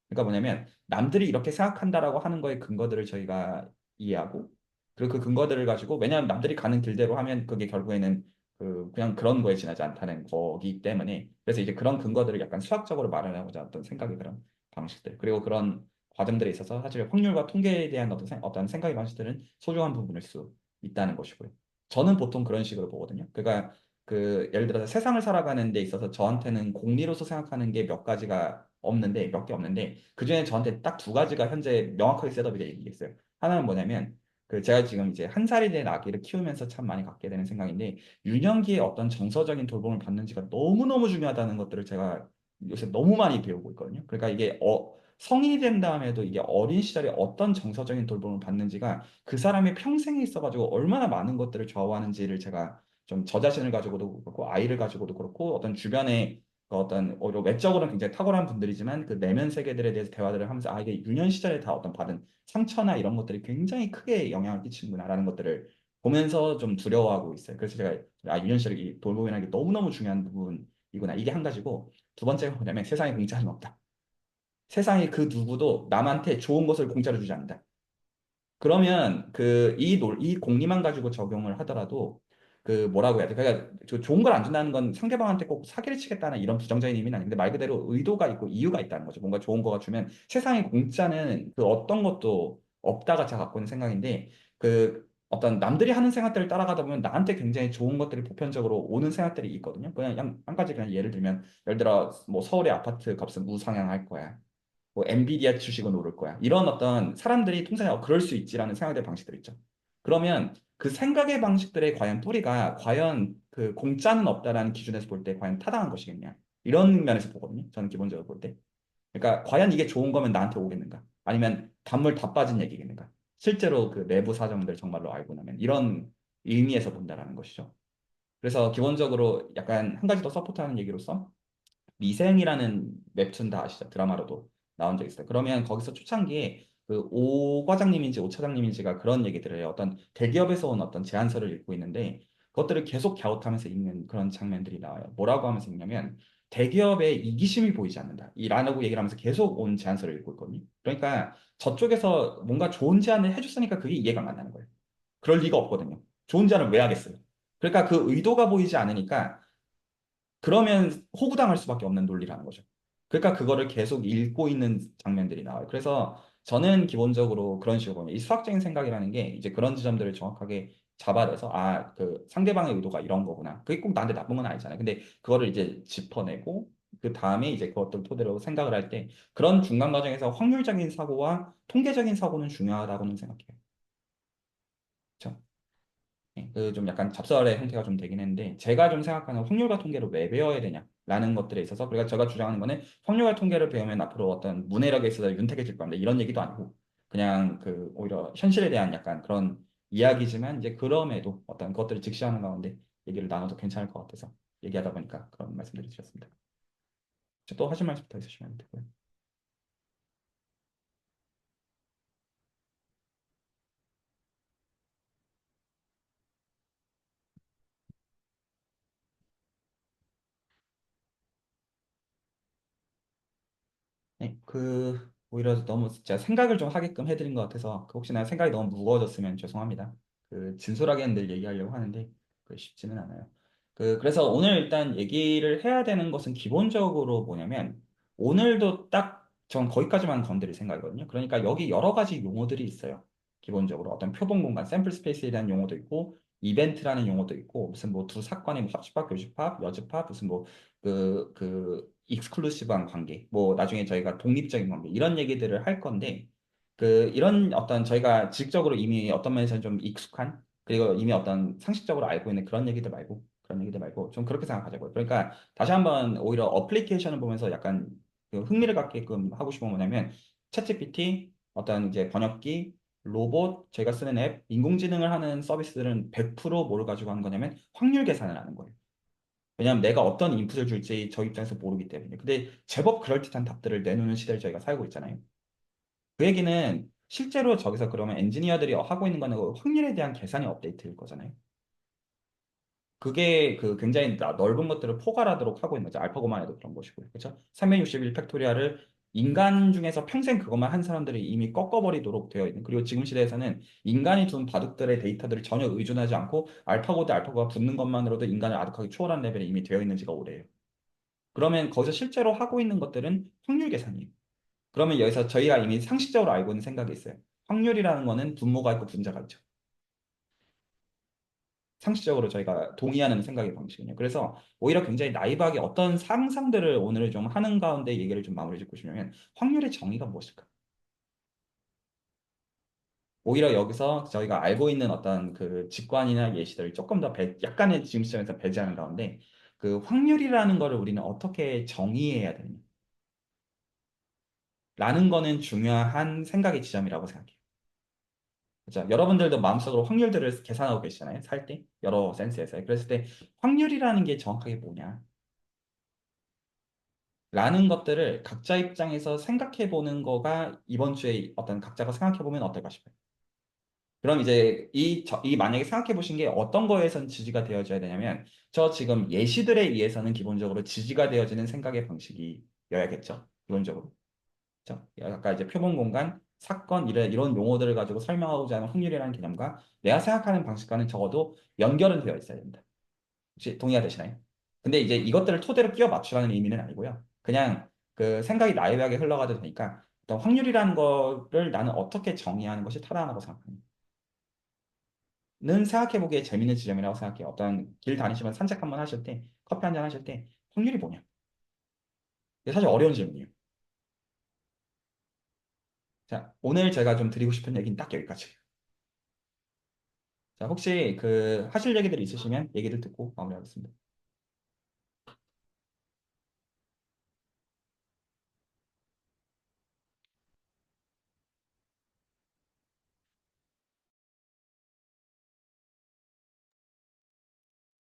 그러니까 뭐냐면 남들이 이렇게 생각한다라고 하는 거의 근거들을 저희가 이해하고, 그리고 그 근거들을 가지고, 왜냐하면 남들이 가는 길대로 하면 그게 결국에는 그냥 그런 거에 지나지 않다는 거기 때문에, 그래서 이제 그런 근거들을 약간 수학적으로 말하고자 어떤 생각의 그런 방식들, 그리고 그런 과정들에 있어서 사실 확률과 통계에 대한 어떤 생각의 방식들은 소중한 부분일 수 있다는 것이고요. 저는 보통 그런 식으로 보거든요. 그러니까 예를 들어서 세상을 살아가는 데 있어서 저한테는 공리로서 생각하는 게 몇 개 없는데, 그중에 저한테 딱 두 가지가 현재 명확하게 셋업이 되어 있어요. 하나는 뭐냐면, 제가 지금 이제 한 살이 된 아기를 키우면서 참 많이 갖게 되는 생각인데, 유년기에 어떤 정서적인 돌봄을 받는지가 너무너무 중요하다는 것들을 제가 요새 너무 많이 배우고 있거든요. 그러니까 이게 성인이 된 다음에도 이게 어린 시절에 어떤 정서적인 돌봄을 받는지가 그 사람의 평생에 있어가지고 얼마나 많은 것들을 좌우하는지를 제가 좀 저 자신을 가지고도 그렇고 아이를 가지고도 그렇고 어떤 주변에 어떤 오히려 외적으로는 굉장히 탁월한 분들이지만 그 내면 세계들에 대해서 대화들을 하면서 이게 유년 시절에 다 어떤 받은 상처나 이런 것들이 굉장히 크게 영향을 끼치는구나라는 것들을 보면서 좀 두려워하고 있어요. 그래서 제가 유년 시절에 이 돌봄이라는 게 너무너무 중요한 부분이구나. 이게 한 가지고, 두 번째가 뭐냐면 세상에 공짜는 없다. 세상에 그 누구도 남한테 좋은 것을 공짜로 주지 않는다. 그러면 이 공리만 가지고 적용을 하더라도 뭐라고 해야 돼? 그러니까 좋은 걸 안 준다는 건 상대방한테 꼭 사기를 치겠다는 이런 부정적인 의미는 아닌데, 말 그대로 의도가 있고 이유가 있다는 거죠. 뭔가 좋은 거가 주면 세상에 공짜는 어떤 것도 없다가 제가 갖고 있는 생각인데, 어떤 남들이 하는 생각들을 따라가다 보면 나한테 굉장히 좋은 것들이 보편적으로 오는 생각들이 있거든요. 그냥 한 가지 그냥 예를 들어 뭐 서울의 아파트 값은 우상향할 거야. 뭐 엔비디아 주식은 오를 거야. 이런 어떤 사람들이 통상에 그럴 수 있지라는 생각의 방식들 있죠. 그러면 그 생각의 방식들의 과연 뿌리가 과연 공짜는 없다라는 기준에서 볼 때 과연 타당한 것이겠냐. 이런 면에서 보거든요. 저는 기본적으로 볼 때. 그러니까 과연 이게 좋은 거면 나한테 오겠는가? 아니면 단물 다 빠진 얘기겠는가? 실제로 내부 사정들 정말로 알고 나면 이런 의미에서 본다라는 것이죠. 그래서 기본적으로 약간 한 가지 더 서포트하는 얘기로서, 미생이라는 웹툰 다 아시죠? 드라마로도 나온 적 있어요. 그러면 거기서 초창기에 오 과장님인지 오 차장님인지가 그런 얘기들을 해요. 어떤 대기업에서 온 어떤 제안서를 읽고 있는데 그것들을 계속 갸웃하면서 읽는 그런 장면들이 나와요. 뭐라고 하면서 읽냐면, 대기업의 이기심이 보이지 않는다. 라고 얘기를 하면서 계속 온 제안서를 읽고 있거든요. 그러니까 저쪽에서 뭔가 좋은 제안을 해줬으니까 그게 이해가 안 간다는 거예요. 그럴 리가 없거든요. 좋은 제안을 왜 하겠어요? 그러니까 그 의도가 보이지 않으니까, 그러면 호구당할 수밖에 없는 논리라는 거죠. 그러니까 그거를 계속 읽고 있는 장면들이 나와요. 그래서 저는 기본적으로 그런 식으로 보면 이 수학적인 생각이라는 게 이제 그런 지점들을 정확하게 잡아내서 상대방의 의도가 이런 거구나. 그게 꼭 나한테 나쁜 건 아니잖아요. 근데 그거를 이제 짚어내고 그 다음에 이제 그것들 토대로 생각을 할 때 그런 중간 과정에서 확률적인 사고와 통계적인 사고는 중요하다고는 생각해요. 그렇죠? 예, 좀 약간 잡설의 형태가 좀 되긴 했는데, 제가 좀 생각하는 확률과 통계를 왜 배워야 되냐라는 것들에 있어서, 그러니까 제가 주장하는 거는 확률과 통계를 배우면 앞으로 어떤 문해력에 있어서 윤택해질 겁니다. 이런 얘기도 아니고, 그냥 오히려 현실에 대한 약간 그런 이야기지만, 이제 그럼에도 어떤 것들을 직시하는 가운데 얘기를 나눠도 괜찮을 것 같아서 얘기하다 보니까 그런 말씀드리 드렸습니다. 또 하실 말씀 더 있으시면 되고요. 네, 오히려 너무 제가 생각을 좀 하게끔 해드린 것 같아서 혹시나 생각이 너무 무거워졌으면 죄송합니다. 진솔하게 늘 얘기하려고 하는데 쉽지는 않아요. 그래서 오늘 일단 얘기를 해야 되는 것은 기본적으로 뭐냐면, 오늘도 딱 전 거기까지만 건드릴 생각이거든요. 그러니까 여기 여러 가지 용어들이 있어요. 기본적으로 어떤 표본 공간, 샘플 스페이스에 대한 용어도 있고, 이벤트라는 용어도 있고 무슨 뭐 두 사건의 뭐 합집합, 교집합, 여집합 무슨 뭐 그 익스클루시브한 관계 뭐 나중에 저희가 독립적인 관계 이런 얘기들을 할 건데 그 이런 어떤 저희가 지식적으로 이미 어떤 면에서는 좀 익숙한 그리고 이미 어떤 상식적으로 알고 있는 그런 얘기들 말고 좀 그렇게 생각하자고요. 그러니까 다시 한번 오히려 어플리케이션을 보면서 약간 그 흥미를 갖게끔 하고 싶은 건 뭐냐면 챗GPT 어떤 이제 번역기 로봇, 제가 쓰는 앱, 인공지능을 하는 서비스들은 100% 뭐를 가지고 하는 거냐면 확률 계산을 하는 거예요. 왜냐하면 내가 어떤 인풋을 줄지 저 입장에서 모르기 때문에. 근데 제법 그럴듯한 답들을 내놓는 시대를 저희가 살고 있잖아요. 그 얘기는 실제로 저기서 그러면 엔지니어들이 하고 있는 거는 그 확률에 대한 계산이 업데이트일 거잖아요. 그게 그 굉장히 넓은 것들을 포괄하도록 하고 있는 거죠. 알파고만 해도 그런 것이고요. 그렇죠? 361 팩토리얼을 인간 중에서 평생 그것만 한 사람들이 이미 꺾어버리도록 되어 있는. 그리고 지금 시대에서는 인간이 둔 바둑들의 데이터들을 전혀 의존하지 않고 알파고 대 알파고가 붙는 것만으로도 인간을 아득하게 초월한 레벨에 이미 되어 있는 지가 오래예요. 그러면 거기서 실제로 하고 있는 것들은 확률 계산이에요. 그러면 여기서 저희가 이미 상식적으로 알고 있는 생각이 있어요. 확률이라는 거는 분모가 있고 분자가 있죠. 상식적으로 저희가 동의하는 생각의 방식이에요. 그래서 오히려 굉장히 나이브하게 어떤 상상들을 오늘 좀 하는 가운데 얘기를 좀 마무리 짓고 싶으면 확률의 정의가 무엇일까? 오히려 여기서 저희가 알고 있는 어떤 그 직관이나 예시들을 조금 더 약간의 지금 시점에서 배제하는 가운데 그 확률이라는 거를 우리는 어떻게 정의해야 되느냐? 라는 거는 중요한 생각의 지점이라고 생각해요. 그죠? 여러분들도 마음속으로 확률들을 계산하고 계시잖아요. 살 때, 여러 센스에서. 그랬을 때 확률이라는 게 정확하게 뭐냐? 라는 것들을 각자 입장에서 생각해 보는 거가 이번 주에 어떤 각자가 생각해 보면 어떨까 싶어요. 그럼 이제 이 만약에 생각해 보신 게 어떤 거에선 지지가 되어져야 되냐면 저 지금 예시들에 의해서는 기본적으로 지지가 되어지는 생각의 방식이어야겠죠. 기본적으로. 그렇죠? 아까 이제 표본 공간, 사건 이런 용어들을 가지고 설명하고자 하는 확률이라는 개념과 내가 생각하는 방식과는 적어도 연결은 되어 있어야 된다. 혹시 동의가 되시나요? 근데 이제 이것들을 토대로 끼워 맞추라는 의미는 아니고요. 그냥 그 생각이 나이브하게 흘러가도 되니까 어떤 확률이라는 거를 나는 어떻게 정의하는 것이 타당하다고 생각합니다. 는 생각해보기에 재밌는 지점이라고 생각해요. 어떤 길 다니시면 산책 한번 하실 때, 커피 한잔 하실 때 확률이 뭐냐? 이게 사실 어려운 질문이에요. 자, 오늘 제가 좀 드리고 싶은 얘기는 딱 여기까지. 자, 혹시 그 하실 얘기들 있으시면 얘기를 듣고 마무리하겠습니다.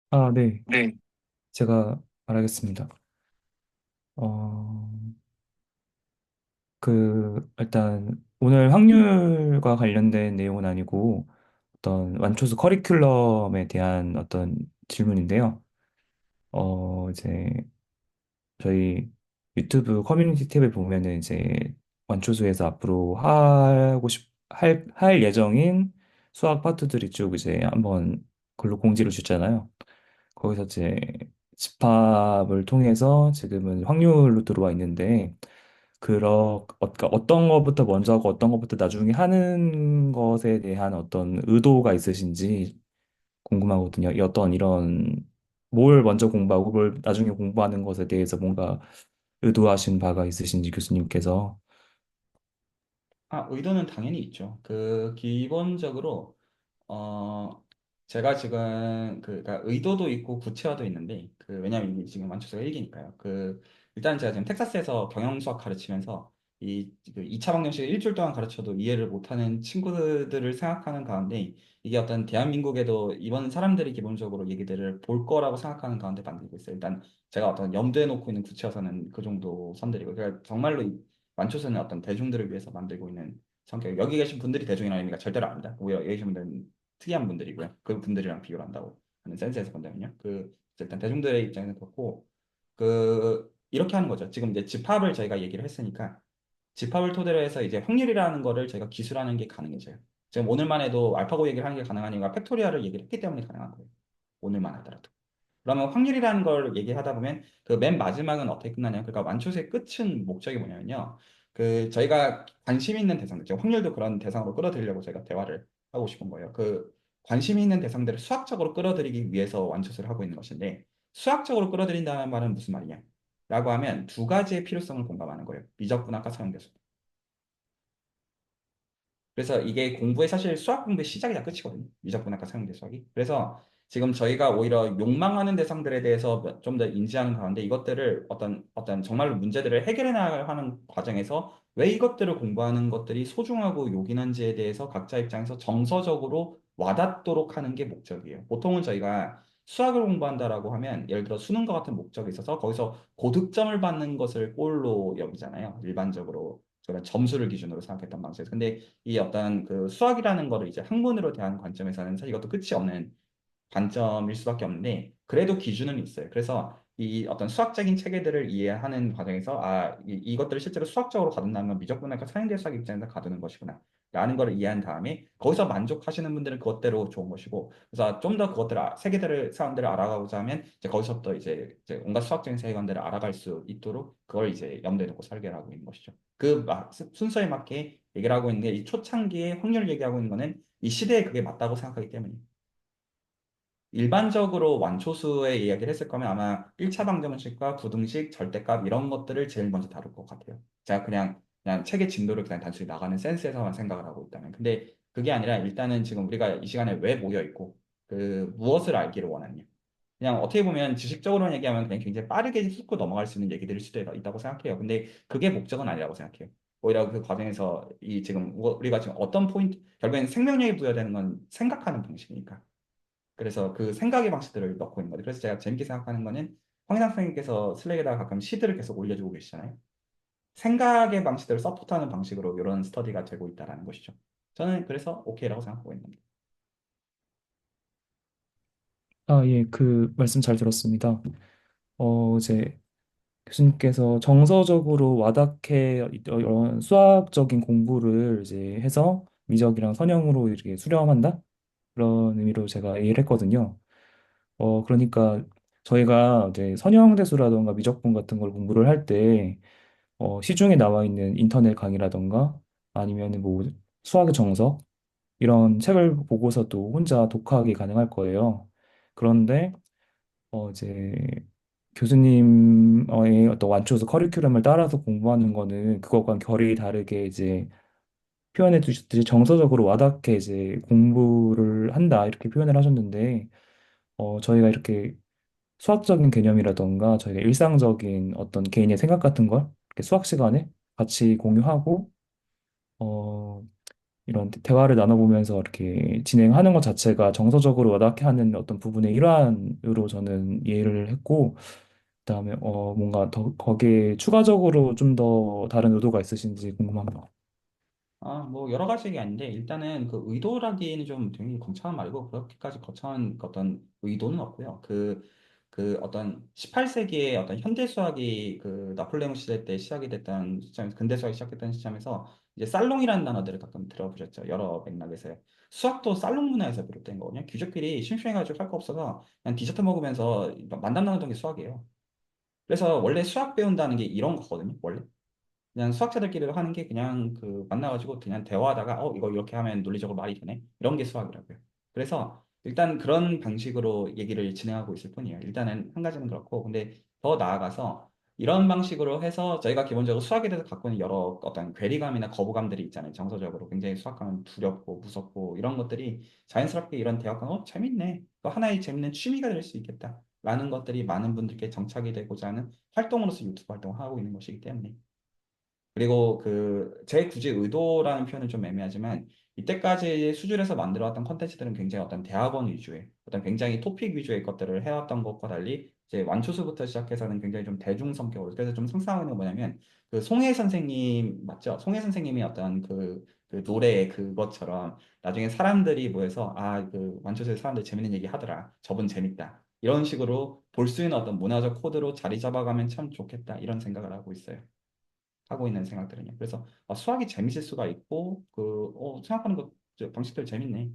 아, 네. 네. 제가 말하겠습니다. 어, 일단, 오늘 확률과 관련된 내용은 아니고, 어떤 완초수 커리큘럼에 대한 어떤 질문인데요. 이제, 저희 유튜브 커뮤니티 탭에 보면은 이제, 완초수에서 앞으로 할 예정인 수학 파트들이 쭉 이제 한번 글로 공지를 주잖아요. 거기서 이제 집합을 통해서 지금은 확률로 들어와 있는데, 그러니까 어떤 것부터 먼저 하고 어떤 것부터 나중에 하는 것에 대한 어떤 의도가 있으신지 궁금하거든요. 이 어떤 이런 뭘 먼저 공부하고 뭘 나중에 공부하는 것에 대해서 뭔가 의도하신 바가 있으신지 교수님께서. 의도는 당연히 있죠. 그 기본적으로 어 제가 지금 그니까 의도도 있고 구체화도 있는데 그 왜냐면 이게 지금 완초수가 1기니까요. 그 일단 제가 지금 텍사스에서 경영 수학 가르치면서 그 2차 방정식을 일주일 동안 가르쳐도 이해를 못하는 친구들을 생각하는 가운데 이게 어떤 대한민국에도 이번 사람들이 기본적으로 얘기들을 볼 거라고 생각하는 가운데 만들고 있어요. 일단 제가 어떤 염두에 놓고 있는 구체화서는 그 정도 선들이고 그러니까 정말로 완초선은 어떤 대중들을 위해서 만들고 있는 성격. 여기 계신 분들이 대중이라는 의미가 절대로 아닙니다. 오히려 여기 계신 분들은 특이한 분들이고요. 그 분들이랑 비교를 한다고 하는 센스에서 본다면요. 그 일단 대중들의 입장에서 그렇고 그 이렇게 하는 거죠. 지금 이제 집합을 저희가 얘기를 했으니까 집합을 토대로 해서 이제 확률이라는 거를 저희가 기술하는 게 가능해져요. 지금 오늘만 해도 알파고 얘기를 하는 게 가능한 이유가 팩토리얼을 얘기를 했기 때문에 가능한 거예요. 오늘만 하더라도. 그러면 확률이라는 걸 얘기하다 보면 그 맨 마지막은 어떻게 끝나냐? 그러니까 완초수의 끝은 목적이 뭐냐면요. 그 저희가 관심 있는 대상들, 지금 확률도 그런 대상으로 끌어들이려고 제가 대화를 하고 싶은 거예요. 그 관심이 있는 대상들을 수학적으로 끌어들이기 위해서 완초수를 하고 있는 것인데 수학적으로 끌어들인다는 말은 무슨 말이냐? 라고 하면 두 가지의 필요성을 공감하는 거예요. 미적분학과 사용대수. 그래서 이게 공부의 사실 수학 공부의 시작이자 끝이거든요. 미적분학과 사용대 수학이. 그래서 지금 저희가 오히려 욕망하는 대상들에 대해서 좀 더 인지하는 가운데 이것들을 어떤 정말로 문제들을 해결해 나가는 과정에서 왜 이것들을 공부하는 것들이 소중하고 요긴한지에 대해서 각자 입장에서 정서적으로 와닿도록 하는 게 목적이에요. 보통은 저희가 수학을 공부한다라고 하면 예를 들어 수능과 같은 목적이 있어서 거기서 고득점을 받는 것을 골로 여기잖아요. 일반적으로 그런 점수를 기준으로 생각했던 방식에서. 근데 이 어떤 그 수학이라는 거를 이제 학문으로 대하는 관점에서는 사실 이것도 끝이 없는 관점일 수밖에 없는데 그래도 기준은 있어요. 그래서 이 어떤 수학적인 체계들을 이해하는 과정에서 이것들을 실제로 수학적으로 가둔다면 미적분학과 사용대 수학 입장에서 가두는 것이구나 라는 걸 이해한 다음에 거기서 만족하시는 분들은 그것대로 좋은 것이고 그래서 좀 더 그것들을 세계들을 사람들을 알아가고자 하면 이제 거기서부터 이제 온갖 수학적인 세계관들을 알아갈 수 있도록 그걸 이제 염두에 두고 설계를 하고 있는 것이죠. 순서에 맞게 얘기를 하고 있는 게 이 초창기에 확률을 얘기하고 있는 거는 이 시대에 그게 맞다고 생각하기 때문이에요. 일반적으로 완초수의 이야기를 했을 거면 아마 1차 방정식과 부등식, 절대값 이런 것들을 제일 먼저 다룰 것 같아요. 제가 그냥 책의 진도를 그냥 단순히 나가는 센스에서만 생각을 하고 있다면. 근데 그게 아니라 일단은 지금 우리가 이 시간에 왜 모여 있고 그 무엇을 알기를 원하느냐. 그냥 어떻게 보면 지식적으로 얘기하면 그냥 굉장히 빠르게 훑고 넘어갈 수 있는 얘기들일 수도 있다고 생각해요. 근데 그게 목적은 아니라고 생각해요. 오히려 그 과정에서 이 지금 우리가 지금 어떤 포인트, 결국엔 생명력이 부여되는 건 생각하는 방식이니까. 그래서 그 생각의 방식들을 넣고 있는 거죠. 그래서 제가 재밌게 생각하는 거는 황희상 선생님께서 슬랙에다가 가끔 시들을 계속 올려주고 계시잖아요. 생각의 방식들을 서포트하는 방식으로 이런 스터디가 되고 있다라는 것이죠. 저는 그래서 오케이라고 생각하고 있는 겁니다. 아, 예, 그 말씀 잘 들었습니다. 이제 교수님께서 정서적으로 와닿게 이런 수학적인 공부를 이제 해서 미적이랑 선형으로 이렇게 수렴한다? 그런 의미로 제가 이해를 했거든요. 그러니까 저희가 이제 선형대수라던가 미적분 같은 걸 공부를 할 때, 시중에 나와 있는 인터넷 강의라던가 아니면 뭐 수학의 정석 이런 책을 보고서도 혼자 독학이 가능할 거예요. 그런데 이제 교수님의 어떤 완초수 커리큘럼을 따라서 공부하는 거는 그것과 결이 다르게 이제 표현해 주셨듯이 정서적으로 와닿게 이제 공부를 한다 이렇게 표현을 하셨는데 저희가 이렇게 수학적인 개념이라던가 저희가 일상적인 어떤 개인의 생각 같은 걸 이렇게 수학 시간에 같이 공유하고 어, 이런 대화를 나눠보면서 이렇게 진행하는 것 자체가 정서적으로 와닿게 하는 어떤 부분의 일환으로 저는 이해를 했고, 그다음에 뭔가 더 거기에 추가적으로 좀 더 다른 의도가 있으신지 궁금합니다. 뭐 여러 가지 얘기인데 일단은 그 의도라기에는 좀 되게 거창한 말이고 그렇게까지 거창한 어떤 의도는 없고요. 그 어떤 18세기의 어떤 현대 수학이 그 나폴레옹 시대 때 시작이 됐던 시점에서 근대 수학이 시작했던 시점에서 이제 살롱이라는 단어들을 가끔 들어보셨죠. 여러 맥락에서 수학도 살롱 문화에서 비롯된 거거든요. 귀족끼리 심심해가지고 할 거 없어서 그냥 디저트 먹으면서 만담 나누던 게 수학이에요. 그래서 원래 수학 배운다는 게 이런 거거든요. 원래. 그냥 수학자들끼리 하는 게 그냥 그 만나가지고 그냥 대화하다가 이거 이렇게 하면 논리적으로 말이 되네 이런 게 수학이라고요. 그래서 일단 그런 방식으로 얘기를 진행하고 있을 뿐이에요. 일단은 한 가지는 그렇고 근데 더 나아가서 이런 방식으로 해서 저희가 기본적으로 수학에 대해서 갖고 있는 여러 어떤 괴리감이나 거부감들이 있잖아요. 정서적으로 굉장히 수학하면 두렵고 무섭고 이런 것들이 자연스럽게 이런 대화가 재밌네. 또 하나의 재밌는 취미가 될 수 있겠다. 라는 것들이 많은 분들께 정착이 되고자 하는 활동으로서 유튜브 활동을 하고 있는 것이기 때문에 그리고 제 굳이 의도라는 표현은 좀 애매하지만 이때까지 수준에서 만들어왔던 컨텐츠들은 굉장히 어떤 대학원 위주의 어떤 굉장히 토픽 위주의 것들을 해왔던 것과 달리 이제 완초수부터 시작해서는 굉장히 좀 대중 성격으로 그래서 좀 상상하는 건 뭐냐면 그 송혜 선생님 맞죠? 송혜 선생님이 어떤 그 노래 그것처럼 나중에 사람들이 모여서 그 완초수의 사람들 재밌는 얘기 하더라 저분 재밌다 이런 식으로 볼 수 있는 어떤 문화적 코드로 자리 잡아가면 참 좋겠다 이런 생각을 하고 있어요. 하고 있는 생각들은요. 그래서 수학이 재밌을 수가 있고 생각하는 방식들 재밌네.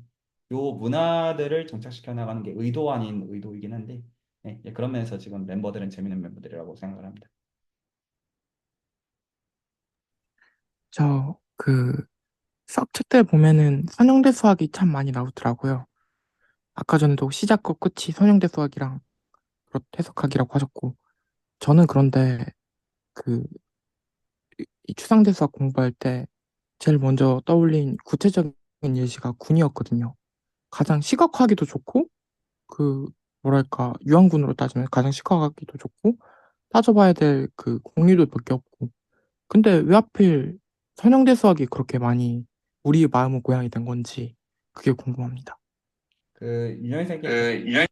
요 문화들을 정착시켜 나가는 게 의도 아닌 의도이긴 한데 네, 예, 그런 면에서 지금 멤버들은 재밌는 멤버들이라고 생각을 합니다. 저 그 수학 책 때 보면은 선형대 수학이 참 많이 나오더라고요. 아까 전에도 시작과 끝이 선형대 수학이랑 해석하기라고 하셨고, 저는 그런데 그 이 추상대 수학 공부할 때 제일 먼저 떠올린 구체적인 예시가 군이었거든요. 가장 시각화하기도 좋고, 그 뭐랄까 유한군으로 따지면 가장 시각화하기도 좋고, 따져봐야 될 그 공리도 몇 개 없고. 근데 왜 하필 선형대 수학이 그렇게 많이 우리 마음의 고향이 된 건지 그게 궁금합니다. 그 윤영희 선생님께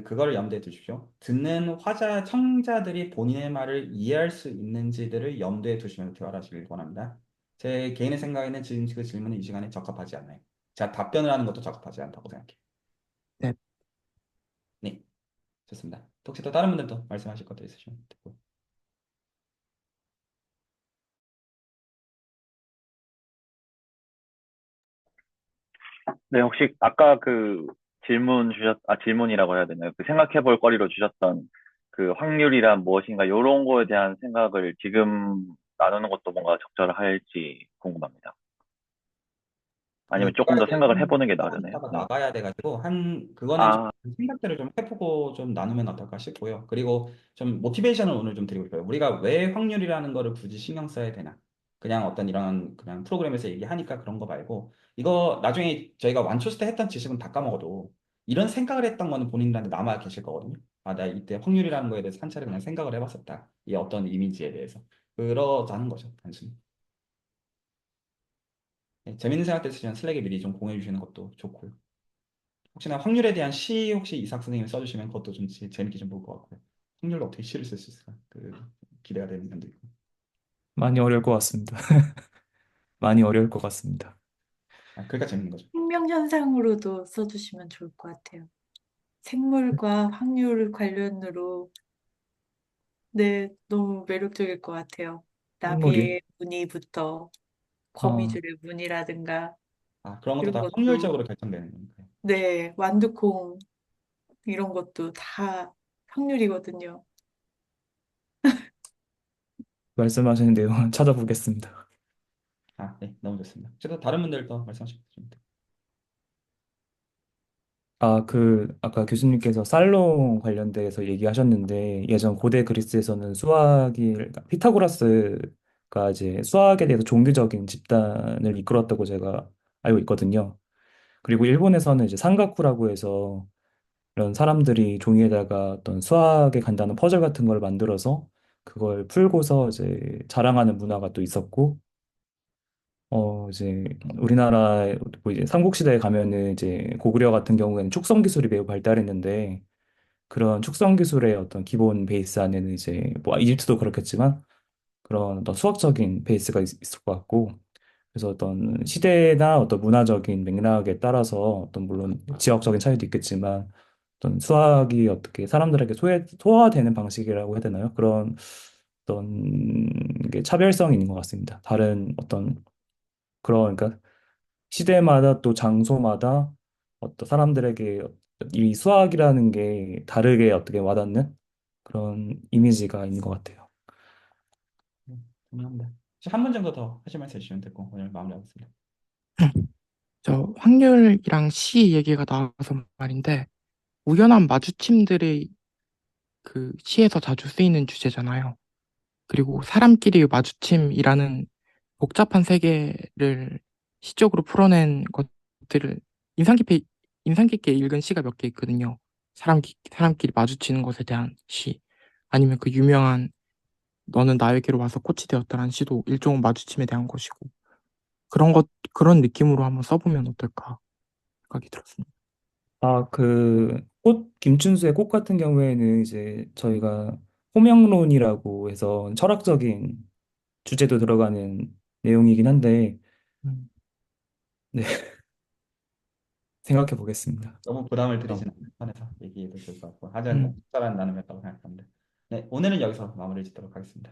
그거를 염두에 두십시오. 듣는 청자들이 본인의 말을 이해할 수 있는지들을 염두에 두시면서 대화를 하시길 원합니다. 제 개인의 생각에는 지금 그 질문은 이 시간에 적합하지 않나요? 제가 답변을 하는 것도 적합하지 않다고 생각해요. 네, 네, 좋습니다. 혹시 또 다른 분들도 말씀하실 것도 있으시면 듣고. 네, 혹시 아까 그 질문이라고 해야 되나요? 그 생각해 볼 거리로 주셨던 그 확률이란 무엇인가, 요런 거에 대한 생각을 지금 나누는 것도 뭔가 적절할지 궁금합니다. 아니면 제가 조금 더 이제 생각을 한 해보는 게 시간 나으려나요? 있다가 네. 나가야 돼가지고 그거는 좀 아, 생각들을 좀 해보고 좀 나누면 어떨까 싶고요. 그리고 좀 모티베이션을 오늘 좀 드리고 싶어요. 우리가 왜 확률이라는 거를 굳이 신경 써야 되나? 그냥 어떤 이런 그냥 프로그램에서 얘기하니까 그런 거 말고 이거 나중에 저희가 완초시 때 했던 지식은 다 까먹어도 이런 생각을 했던 거는 본인들한테 남아 계실 거거든요. 아, 나 이때 확률이라는 거에 대해서 한 차례 그냥 생각을 해봤었다. 이 어떤 이미지에 대해서. 그러자는 거죠, 단순히. 네, 재밌는 생각들 있으시면 슬랙에 미리 좀 공유해 주시는 것도 좋고요. 혹시나 확률에 대한 시 혹시 이삭 선생님이 써주시면 그것도 좀 재밌게 좀 볼 것 같고요. 확률로 어떻게 시를 쓸 수 있을까? 기대가 되는 면도 있고. 많이 어려울 것 같습니다. 많이 어려울 것 같습니다. 아, 그러니까 재밌는 거죠. 생명현상으로도 써주시면 좋을 것 같아요. 생물과 확률 관련으로, 네, 너무 매력적일 것 같아요. 생물이요? 나비의 무늬부터 아, 거미줄의 무늬라든가, 아, 그런 것도 이런 다 것도, 확률적으로 결정되는 거니까요. 네, 완두콩, 이런 것도 다 확률이거든요. 말씀하시는 내용 찾아보겠습니다. 아, 네, 너무 좋습니다. 그래도 다른 분들도 말씀하시면 됩니다. 아, 아까 교수님께서 살롱 관련돼서 얘기하셨는데, 예전 고대 그리스에서는 그러니까 피타고라스가 이제 수학에 대해서 종교적인 집단을 이끌었다고 제가 알고 있거든요. 그리고 일본에서는 이제 산가쿠라고 해서 이런 사람들이 종이에다가 어떤 수학에 간단한 퍼즐 같은 걸 만들어서 그걸 풀고서 이제 자랑하는 문화가 또 있었고, 이제 우리나라 뭐 이제 삼국시대에 가면은 이제 고구려 같은 경우에는 축성 기술이 매우 발달했는데 그런 축성 기술의 어떤 기본 베이스 안에는 이제 뭐 이집트도 그렇겠지만 그런 어떤 수학적인 베이스가 있을 것 같고 그래서 어떤 시대나 어떤 문화적인 맥락에 따라서 어떤 물론 지역적인 차이도 있겠지만 어떤 수학이 어떻게 사람들에게 소화되는 방식이라고 해야 되나요? 그런 어떤 게 차별성이 있는 것 같습니다. 다른 어떤 그러니까 시대마다 또 장소마다 어떤 사람들에게 이 수학이라는 게 다르게 어떻게 와닿는 그런 이미지가 있는 것 같아요. 네, 감사합니다. 혹시 한 분 정도 더 하실 말씀 해주시면 됐고 오늘 마무리하겠습니다. 저 확률이랑 시 얘기가 나와서 말인데, 우연한 마주침들이 그 시에서 자주 쓰이는 주제잖아요. 그리고 사람끼리의 마주침이라는 복잡한 세계를 시적으로 풀어낸 것들을 인상 깊게, 인상 깊게 읽은 시가 몇 개 있거든요. 사람끼리 마주치는 것에 대한 시. 아니면 그 유명한 너는 나에게로 와서 꽃이 되었다라는 시도 일종의 마주침에 대한 것이고. 그런 느낌으로 한번 써보면 어떨까 생각이 들었습니다. 아, 김춘수의 꽃 같은 경우에는 이제 저희가 호명론이라고 해서 철학적인 주제도 들어가는 내용이긴 한데, 음. 네, 생각해 보겠습니다. 너무 부담을 어, 드리지는 않는 선에서 얘기해도 좋을 것 같고 하여튼 음. 적절한 나눔이었다고 생각합니다. 네, 오늘은 여기서 마무리 짓도록 하겠습니다.